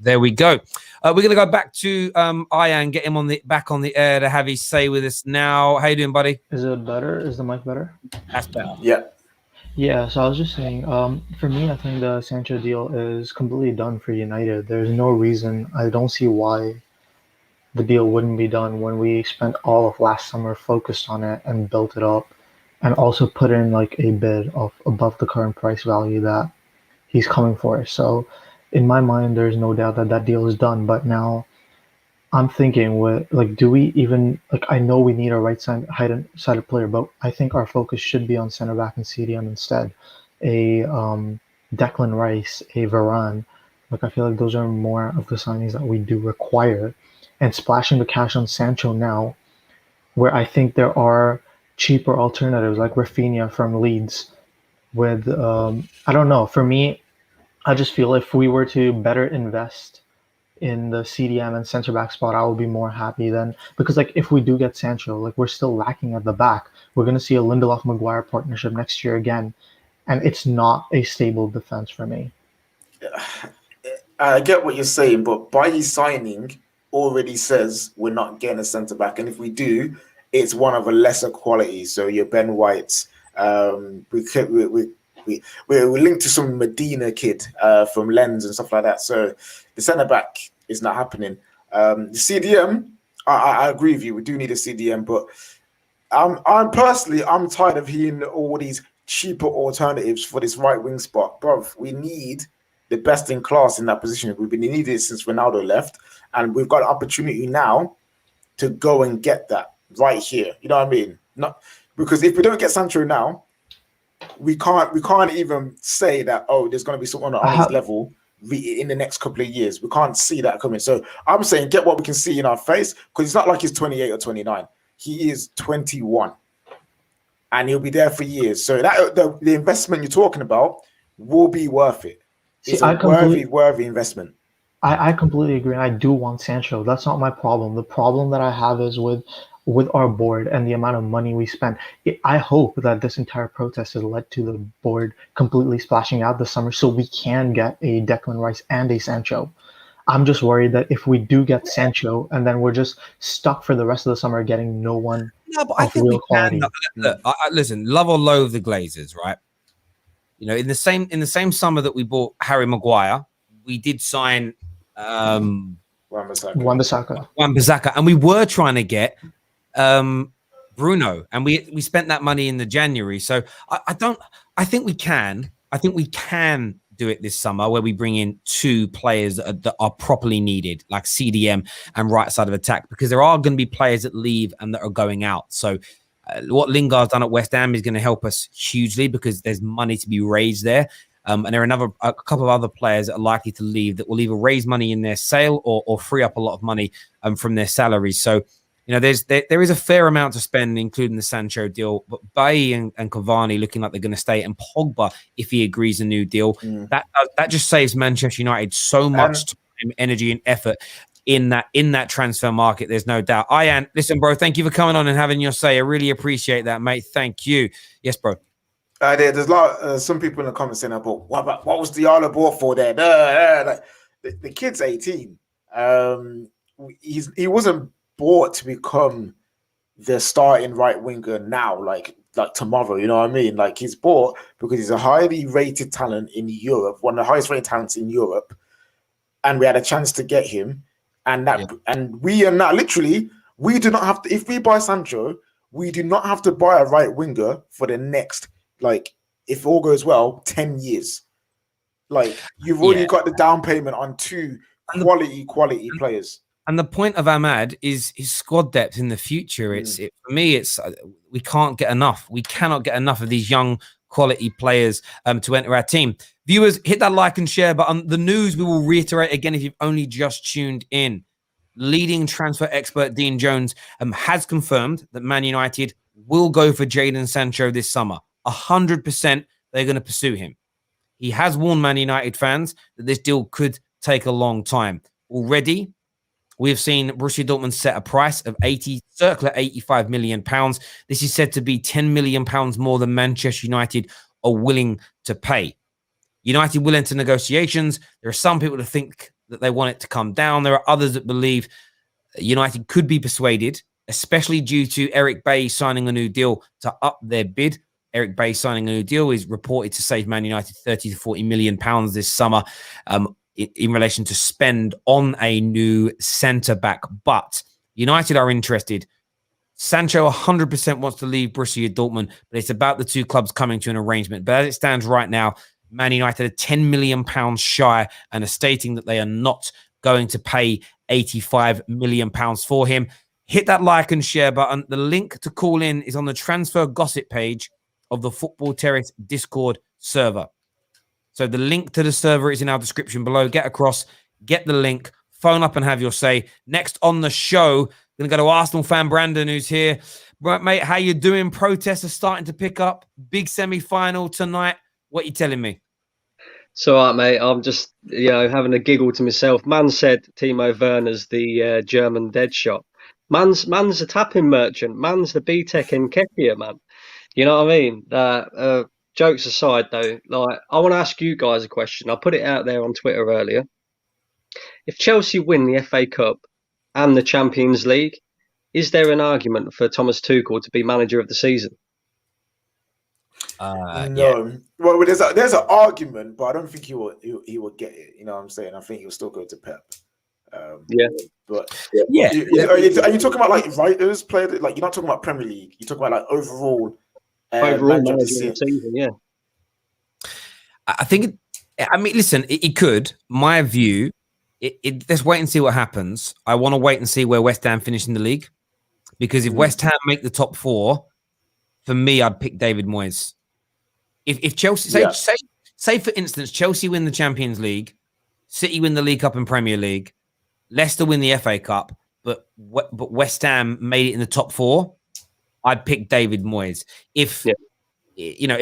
There we go. We're going to go back to Ian, get him back on the air to have his say with us now. How you doing, buddy? Is it better? Is the mic better? That's better. Yeah, so I was just saying, for me, I think the Sancho deal is completely done for United. There's no reason, I don't see why the deal wouldn't be done when we spent all of last summer focused on it and built it up and also put in like a bid of above the current price value that he's coming for. So in my mind, there's no doubt that deal is done. But now I'm thinking, do we even, I know we need a right-sided player, but I think our focus should be on center back and CDM instead. A Declan Rice, a Varane. I feel like those are more of the signings that we do require. And splashing the cash on Sancho now, where I think there are cheaper alternatives like Rafinha from Leeds with, I don't know, for me, I just feel if we were to better invest in the CDM and center back spot, I would be more happy then. Because if we do get Sancho, we're still lacking at the back. We're going to see a Lindelof-Maguire partnership next year again. And it's not a stable defense for me. I get what you're saying, but by his signing already says we're not getting a center back. And if we do, it's one of a lesser quality. So your Ben Whites, we're linked to some Medina kid from Lens and stuff like that. So the centre back is not happening. The CDM, I agree with you. We do need a CDM, but I'm personally tired of hearing all these cheaper alternatives for this right wing spot, bro. We need the best in class in that position. We've been needed it since Ronaldo left, and we've got an opportunity now to go and get that right here. You know what I mean? Not because if we don't get Sancho now, we can't even say that, there's going to be someone on his level in the next couple of years. We can't see that coming. So I'm saying get what we can see in our face, because it's not like he's 28 or 29. He is 21 and he'll be there for years. So that the investment you're talking about will be worth it. It's a worthy investment. I completely agree. I do want Sancho. That's not my problem. The problem that I have is with our board and the amount of money we spend. I hope that this entire protest has led to the board completely splashing out this summer so we can get a Declan Rice and a Sancho. I'm just worried that if we do get Sancho and then we're just stuck for the rest of the summer getting no one but I think real quality. Look, listen, love or loathe the Glazers, right? In the same summer that we bought Harry Maguire, we did sign Wan-Bissaka, and we were trying to get Bruno, and we spent that money in the January. So I think we can do it this summer where we bring in 2 players that are properly needed, like CDM and right side of attack, because there are going to be players that leave and that are going out. So what Lingard's done at West Ham is going to help us hugely because there's money to be raised there. And there are a couple of other players that are likely to leave that will either raise money in their sale or free up a lot of money from their salaries. So, there is a fair amount to spend, including the Sancho deal. But Bailly and Cavani looking like they're going to stay, and Pogba, if he agrees a new deal, that just saves Manchester United so much time, energy, and effort in that transfer market. There's no doubt. Ian, listen, bro, thank you for coming on and having your say. I really appreciate that, mate. Thank you. Yes, bro. There's a lot. Some people in the comments saying, "But what was Diallo bought for there?" The kid's 18. He wasn't bought to become the starting right winger now, like tomorrow. You know what I mean? He's bought because he's a highly rated talent in Europe, one of the highest rated talents in Europe, and we had a chance to get him. And we are now literally We do not have to. If we buy Sancho, we do not have to buy a right winger for the next, like, if all goes well, 10 years. Like, you've already got the down payment on two quality players. And the point of Ahmad is his squad depth in the future. For me, it's we can't get enough. We cannot get enough of these young quality players to enter our team. Viewers, hit that like and share button. The news we will reiterate again if you've only just tuned in. Leading transfer expert Dean Jones has confirmed that Man United will go for Jadon Sancho this summer. 100% they're going to pursue him. He has warned Man United fans that this deal could take a long time. Already, we have seen Borussia Dortmund set a price of circa £85 million. This is said to be £10 million more than Manchester United are willing to pay. United will enter negotiations. There are some people that think that they want it to come down. There are others that believe United could be persuaded, especially due to Eric Bailly signing a new deal to up their bid. Eric Bailly signing a new deal is reported to save Man United 30 to 40 million pounds this summer in relation to spend on a new centre-back. But United are interested. Sancho 100% wants to leave Borussia Dortmund, but it's about the two clubs coming to an arrangement. But as it stands right now, Man United are £10 million shy and are stating that they are not going to pay £85 million for him. Hit that like and share button. The link to call in is on the transfer gossip page of the Football Terrace Discord server. So the link to the server is in our description below. Get across, get the link, phone up and have your say. Next on the show, going to go to Arsenal fan Brandon, who's here. Right, mate, how you doing? Protests are starting to pick up. Big semi-final tonight. What are you telling me? It's all right, mate. I'm just, having a giggle to myself. Man said Timo Werner's the German dead shot. Man's a tapping merchant. Man's the BTEC in Kekia, man. You know what I mean? Jokes aside, though, I want to ask you guys a question. I put it out there on Twitter earlier. If Chelsea win the FA Cup and the Champions League, is there an argument for Thomas Tuchel to be manager of the season? No. Yeah. Well, there's an argument, but I don't think he will get it. You know what I'm saying? I think he'll still go to Pep. But are you talking about like writers played? Like, you're not talking about Premier League. You're talking about like overall manager of the season. Yeah. I think. Listen, it could. My view. Let's wait and see what happens. I want to wait and see where West Ham finish in the league, because if West Ham make the top four, for me, I'd pick David Moyes. If Chelsea, say for instance, Chelsea win the Champions League, City win the League Cup and Premier League, Leicester win the FA Cup, but West Ham made it in the top four, I'd pick David Moyes. If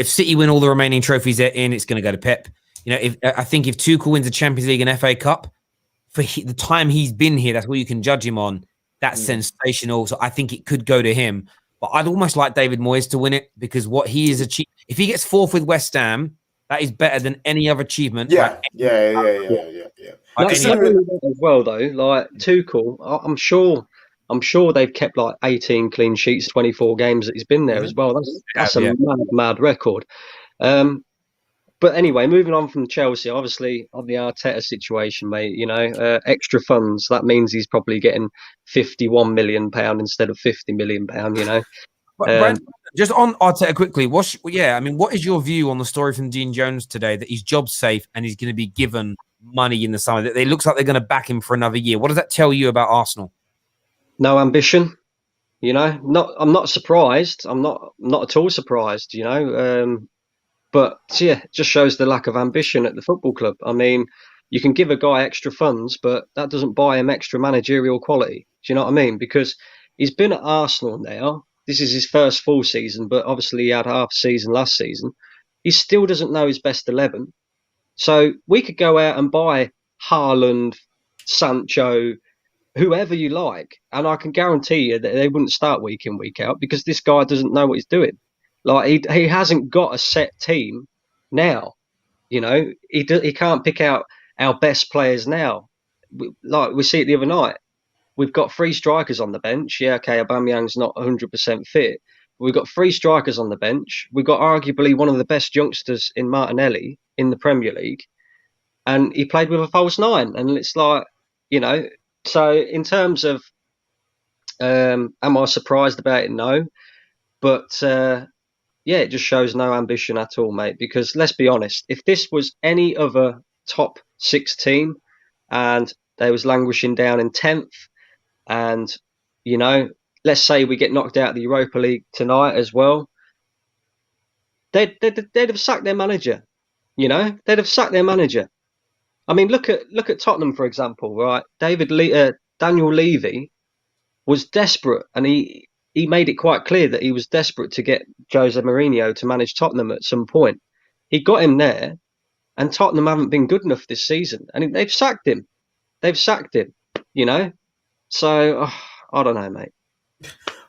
City win all the remaining trophies they're in, it's going to go to Pep. I think if Tuchel wins the Champions League and FA Cup, for the time he's been here, that's what you can judge him on. That's sensational. So I think it could go to him. But I'd almost like David Moyes to win it, because what he has achieved, if he gets fourth with West Ham, that is better than any other achievement. Yeah. That's as well, though. Like Tuchel, I'm sure they've kept like 18 clean sheets, 24 games that he's been there as well. That's a mad record. But anyway, moving on from Chelsea, obviously on the Arteta situation, mate, extra funds, that means he's probably getting £51 million instead of £50 million, Brent, just on Arteta quickly, what is your view on the story from Dean Jones today that his job's safe and he's going to be given money in the summer? That it looks like they're going to back him for another year. What does that tell you about Arsenal? No ambition, I'm not surprised. I'm not at all surprised, But yeah, it just shows the lack of ambition at the football club. I mean, you can give a guy extra funds, but that doesn't buy him extra managerial quality. Do you know what I mean? Because he's been at Arsenal now. This is his first full season, but obviously he had half a season last season. He still doesn't know his best 11. So we could go out and buy Haaland, Sancho, whoever you like, and I can guarantee you that they wouldn't start week in, week out, because this guy doesn't know what he's doing. Like he hasn't got a set team now, he can't pick out our best players now. Like we see it the other night, we've got 3 strikers on the bench. Yeah, okay, Aubameyang's not 100% fit. We've got 3 strikers on the bench. We've got arguably one of the best youngsters in Martinelli in the Premier League, and he played with a false 9. And it's like, so in terms of Am I surprised about it? No. But yeah, it just shows no ambition at all, mate. Because let's be honest, if this was any other top 6 team and they was languishing down in 10th, and let's say we get knocked out of the Europa League tonight as well, they'd have sacked their manager. They'd have sacked their manager. I mean, look at Tottenham, for example, right? Daniel Levy was desperate, and he made it quite clear that he was desperate to get Jose Mourinho to manage Tottenham at some point. He got him there, and Tottenham haven't been good enough this season, and they've sacked him. So I don't know, mate.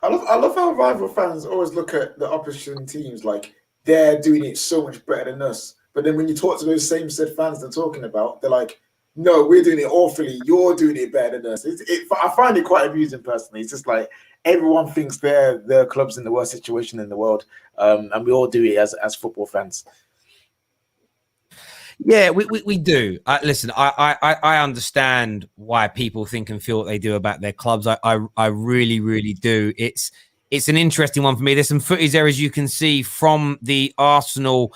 I love how rival fans always look at the opposition teams like they're doing it so much better than us. But then when you talk to those same said fans they're talking about, they're like, no, we're doing it awfully. You're doing it better than us. I find it quite amusing personally. It's just like everyone thinks their club's in the worst situation in the world, and we all do it as football fans. Yeah, we do. Listen, I understand why people think and feel what they do about their clubs. I really, really do. It's an interesting one for me. There's some footage there, as you can see, from the Arsenal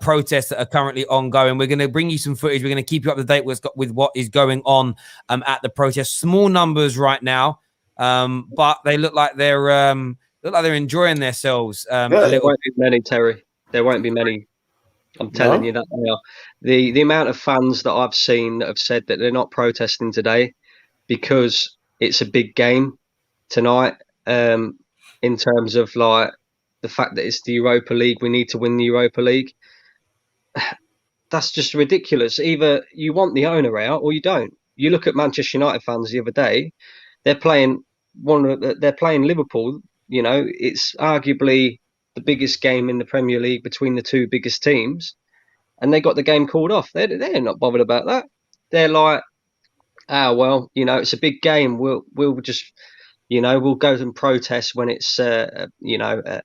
protests that are currently ongoing. We're going to bring you some footage. We're going to keep you up to date with what is going on at the protest. Small numbers right now, but they look like they're enjoying themselves. There won't be many, Terry. There won't be many. I'm telling you that they are. The amount of fans that I've seen that have said that they're not protesting today because it's a big game tonight, in terms of like the fact that it's the Europa League, we need to win the Europa League. That's just ridiculous. Either you want the owner out or you don't. You look at Manchester United fans the other day, they're playing Liverpool. It's arguably the biggest game in the Premier League between the two biggest teams, and they got the game called off. They're not bothered about that. They're like, well, it's a big game. We'll just, we'll go and protest when it's a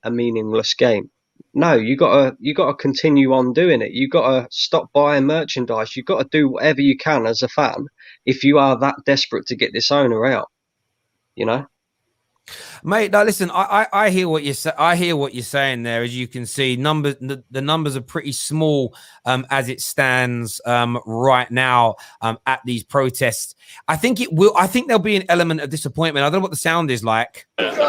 meaningless game. No, you gotta continue on doing it. You gotta stop buying merchandise. You got to do whatever you can as a fan if you are that desperate to get this owner out. Mate, now listen, I hear what you say. I hear what you're saying there. As you can see, the numbers are pretty small as it stands right now at these protests. I think there'll be an element of disappointment. I don't know what the sound is like. There's a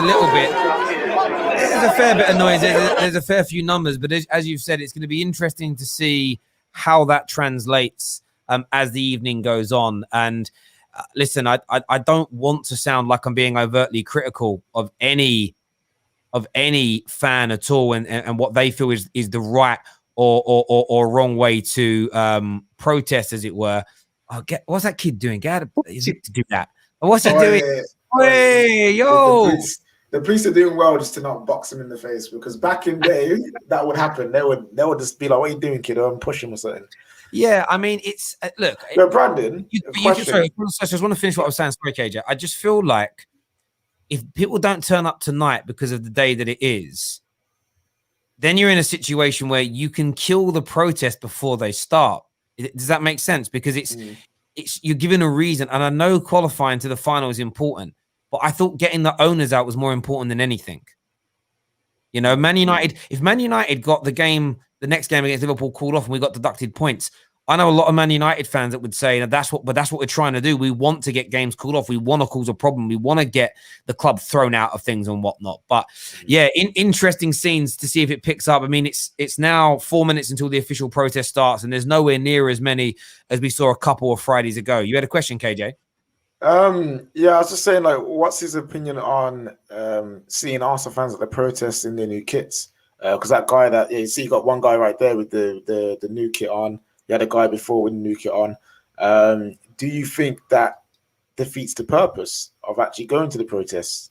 little bit. There's a fair bit of noise. There's a fair few numbers, but as you've said, it's going to be interesting to see how that translates as the evening goes on. And listen, I don't want to sound like I'm being overtly critical of any fan at all, and what they feel is the right or wrong way to protest, as it were. What's that kid doing? Get out of to do that. What's he doing? Hey, yo! The police are doing well just to not box him in the face, because back in the day that would happen. They would just be like, "What are you doing, kid?" and push him or something. Yeah, I mean, it's look. But Brandon, sorry, I just want to finish what I was saying. Sorry, KJ. I just feel like if people don't turn up tonight because of the day that it is, then you're in a situation where you can kill the protest before they start. Does that make sense? Because it's you're given a reason, and I know qualifying to the final is important, but I thought getting the owners out was more important than anything. Man United. If Man United got the next game against Liverpool called off and we got deducted points, I know a lot of Man United fans that would say that's what we're trying to do. We want to get games called off. We want to cause a problem. We want to get the club thrown out of things and whatnot. But yeah, interesting scenes to see if it picks up. I mean, it's now 4 minutes until the official protest starts, and there's nowhere near as many as we saw a couple of Fridays ago. You had a question, KJ? Yeah, I was just saying, like, what's his opinion on seeing Arsenal fans at the protests in their new kits? Because that guy you see, you got one guy right there with the new kit on. You had a guy before with the new kit on. Do you think that defeats the purpose of actually going to the protests?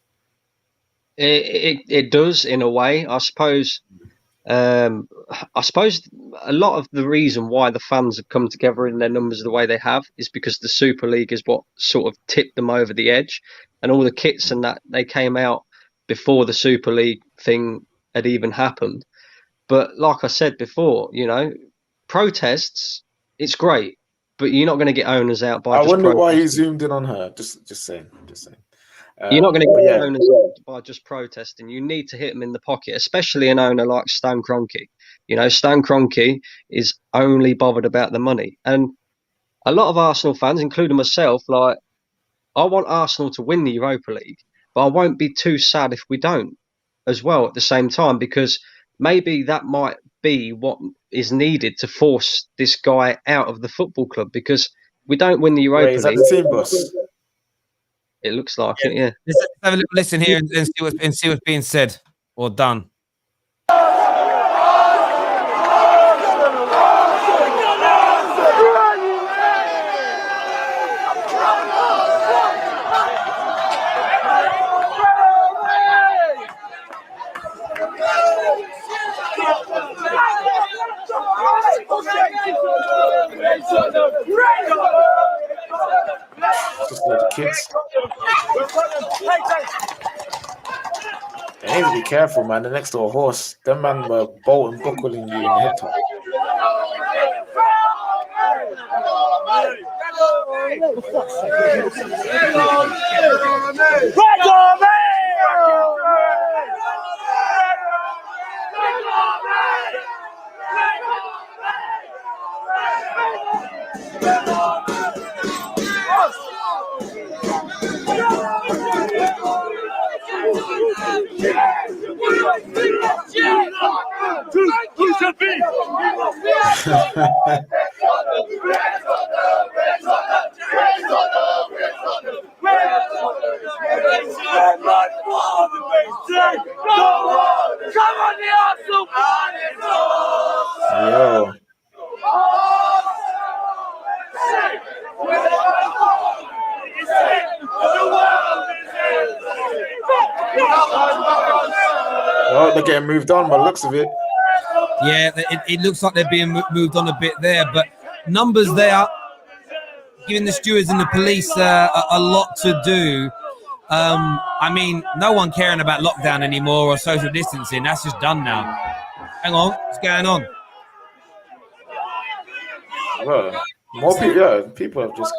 It does, in a way, I suppose. I suppose a lot of the reason why the fans have come together in their numbers the way they have is because the Super League is what sort of tipped them over the edge, and all the kits and that, they came out before the Super League thing had even happened. But like I said before, protests, it's great. but you're not going to get owners out by I just wonder why he protesting. zoomed in on her. Just saying. You're not going to But get yeah, owners out by just protesting. You need to hit them in the pocket, especially an owner like Stan Kroenke. You know, Stan Kroenke is only bothered about the money. And a lot of Arsenal fans, including myself, like, I want Arsenal to win the Europa League, but I won't be too sad if we don't as well at the same time, because maybe that might be what is needed to force this guy out of the football club, because we don't win the wait, Europa is that League. the team boss? It looks like it, yeah. Let's have a little listen here and see what's being said or done. Just like the kids. They need to be careful, man. They're next to a horse. Them man were bolt and buckling you in the head top. Yo. Well, they're getting moved on by the looks of it. Yeah, it looks like they're being moved on a bit there, but numbers there, giving the stewards and the police a lot to do. I mean, no one caring about lockdown anymore or social distancing. That's just done now. Hang on, what's going on? Well, more people, yeah, people have just.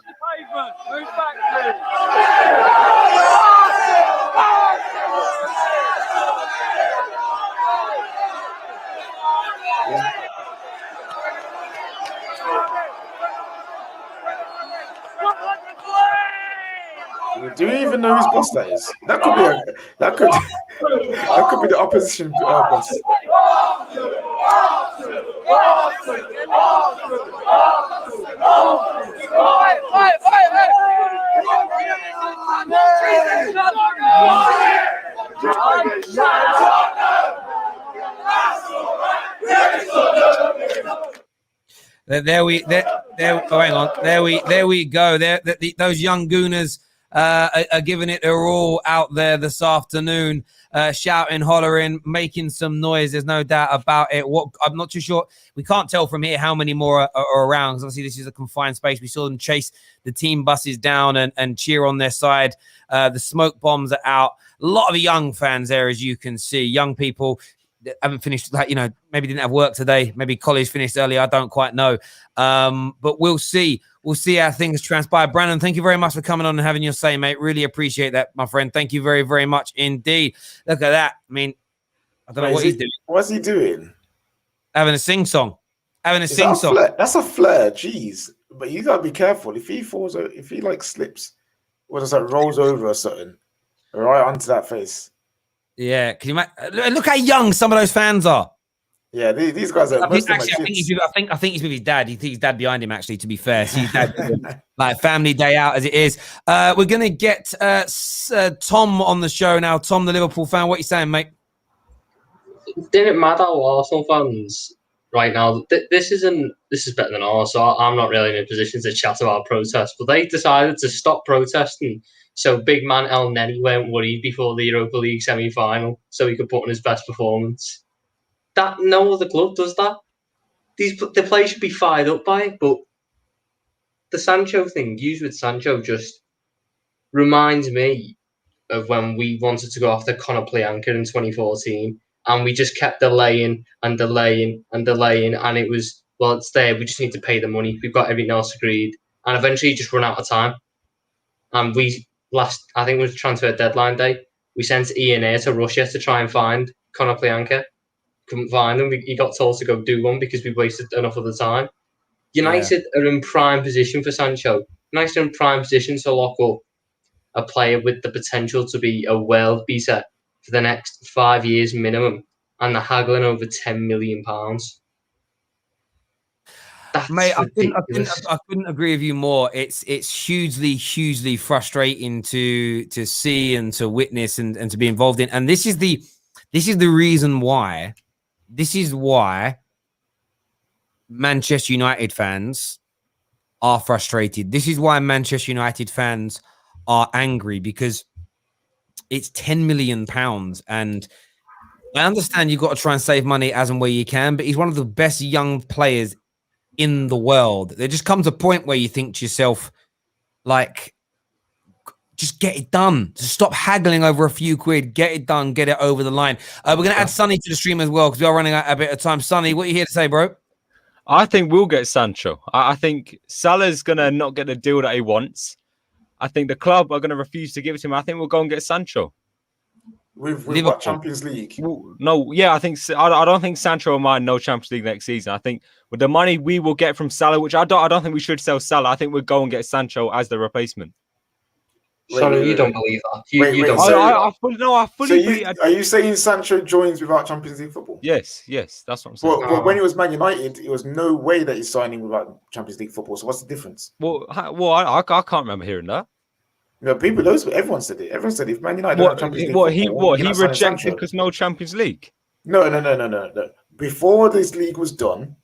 Do you even know whose boss that is? That could be that could be the opposition boss. There we go. Those young gooners are giving it their all out there this afternoon, shouting, hollering, making some noise. There's no doubt about it. I'm not too sure. We can't tell from here how many more are around, because obviously this is a confined space. We saw them chase the team buses down and cheer on their side. The smoke bombs are out. A lot of young fans there, as you can see. Young people haven't finished, maybe didn't have work today. Maybe college finished early. I don't quite know. But we'll see. We'll see how things transpire. Brandon, thank you very much for coming on and having your say, mate. Really appreciate that, my friend. Thank you very, very much indeed. Look at that. I mean, I don't know what he's doing. What's he doing? Having a sing-song. That's a flare. Jeez. But you gotta be careful. If he falls, if he slips, or just rolls over or something, right onto that face. Yeah, can you imagine? Look how young some of those fans are. Yeah, these guys are. I think he's with his dad. He thinks his dad behind him. Actually, to be fair, so his dad, like family day out as it is. We're gonna get Tom on the show now. Tom, the Liverpool fan. What are you saying, mate? It didn't matter, Arsenal fans. Right now, this is better than ours. So I'm not really in a position to chat about protests. But they decided to stop protesting. So big man El Neni weren't worried before the Europa League semi-final, so he could put in his best performance. That no other club does that. The players should be fired up by it, but the Sancho thing, used with Sancho, just reminds me of when we wanted to go after Conor Plianka in 2014, and we just kept delaying, and it was well, it's there. We just need to pay the money. We've got everything else agreed, and eventually just run out of time. And I think it was transfer deadline day. We sent Ian Air to Russia to try and find Konoplyanka. Couldn't find him. He got told to go do one because we wasted enough of the time. United are in prime position for Sancho. United are in prime position to lock up a player with the potential to be a world beater for the next 5 years minimum, and they're haggling over £10 million. That's Mate, ridiculous. I couldn't agree with you more. It's hugely frustrating to see and to witness and to be involved in. And this is the reason why. This is why Manchester United fans are frustrated. This is why Manchester United fans are angry, because it's £10 million. And I understand you've got to try and save money as and where you can, but he's one of the best young players in the world. There just comes a point where you think to yourself, like, just get it done. Just stop haggling over a few quid. Get it done. Get it over the line. We're going to add Sonny to the stream as well because we are running out a bit of time. Sonny, what are you here to say, bro? I think we'll get Sancho. I think Salah's going to not get the deal that he wants. I think the club are going to refuse to give it to him. I think we'll go and get Sancho. With what Champions League? No, yeah, I don't think Sancho will mind no Champions League next season. I think with the money we will get from Salah, which I don't think we should sell Salah. I think we'll go and get Sancho as the replacement. Sorry, you don't believe that. I fully believe. Are you saying Sancho joins without Champions League football? Yes, that's what I'm saying. Well, when he was Man United, it was no way that he's signing without Champions League football. So what's the difference? I can't remember hearing that. No, everyone said it. Everyone said if Man United don't have Champions League he rejected because no Champions League. No. Before this league was done,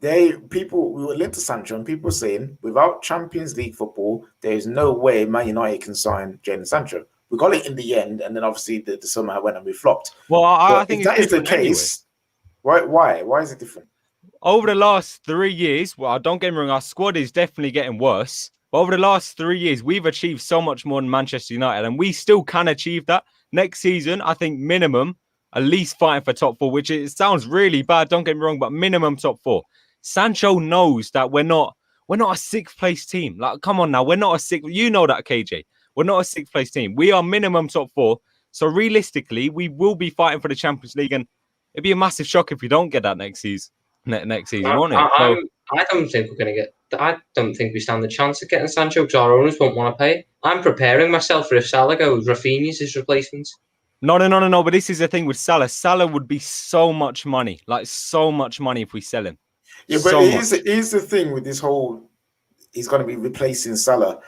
we were linked to Sancho, and people were saying without Champions League football, there is no way Man United can sign Jadon Sancho. We got it in the end, and then obviously the summer went and we flopped. Well, I think if that is the case, anyway. Why is it different? Over the last 3 years, well, don't get me wrong, our squad is definitely getting worse. But over the last 3 years, we've achieved so much more than Manchester United, and we still can achieve that. Next season, I think minimum, at least fighting for top four, which it sounds really bad, don't get me wrong, but minimum top four. Sancho knows that we're not a sixth place team. Like, come on now, we're not a sixth. You know that, KJ. We're not a sixth place team. We are minimum top four. So realistically, we will be fighting for the Champions League, and it'd be a massive shock if we don't get that next season. Next season, won't it? I don't think we're going to get. I don't think we stand the chance of getting Sancho because our owners won't want to pay. I'm preparing myself for if Salah goes, Rafinha's his replacement. No. But this is the thing with Salah. Salah would be so much money, if we sell him. Yeah, but here's the thing with this whole, he's going to be replacing Salah.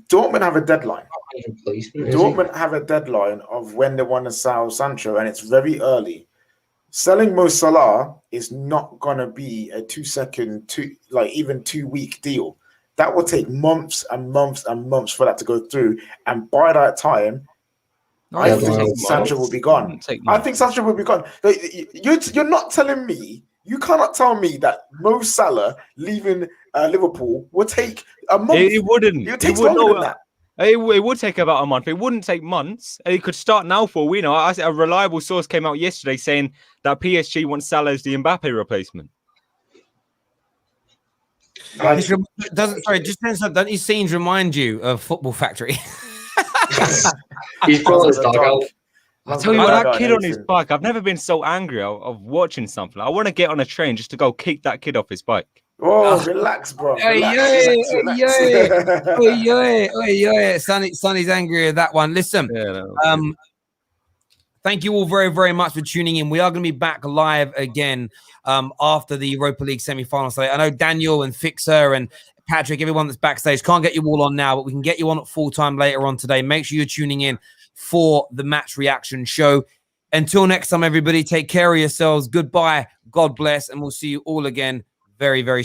Dortmund have a deadline. Dortmund have a deadline of when they want to sell Sancho, and it's very early. Selling Mo Salah is not going to be a 2 week deal. That will take months and months and months for that to go through. And by that time, I think Sancho will be gone. I think Sancho will be gone. You're not telling me, you cannot tell me that Mo Salah leaving Liverpool will take a month. It wouldn't. It takes longer than that. It would take about a month. It wouldn't take months. It could start now for we know. A reliable source came out yesterday saying that PSG wants Salah as the Mbappe replacement. Don't these scenes remind you of Football Factory? He's brought his dog out. I tell you what, that kid on his bike, I've never been so angry of watching something. I want to get on a train just to go kick that kid off his bike. Oh, relax, bro. Relax. Sonny's angry at that one. Listen, thank you all very, very much for tuning in. We are going to be back live again after the Europa League semi-final. So I know Daniel and Fixer and Patrick, everyone that's backstage, can't get you all on now, but we can get you on at full time later on today. Make sure you're tuning in for the match reaction show. Until next time, everybody, take care of yourselves. Goodbye. God bless. And we'll see you all again very, very soon.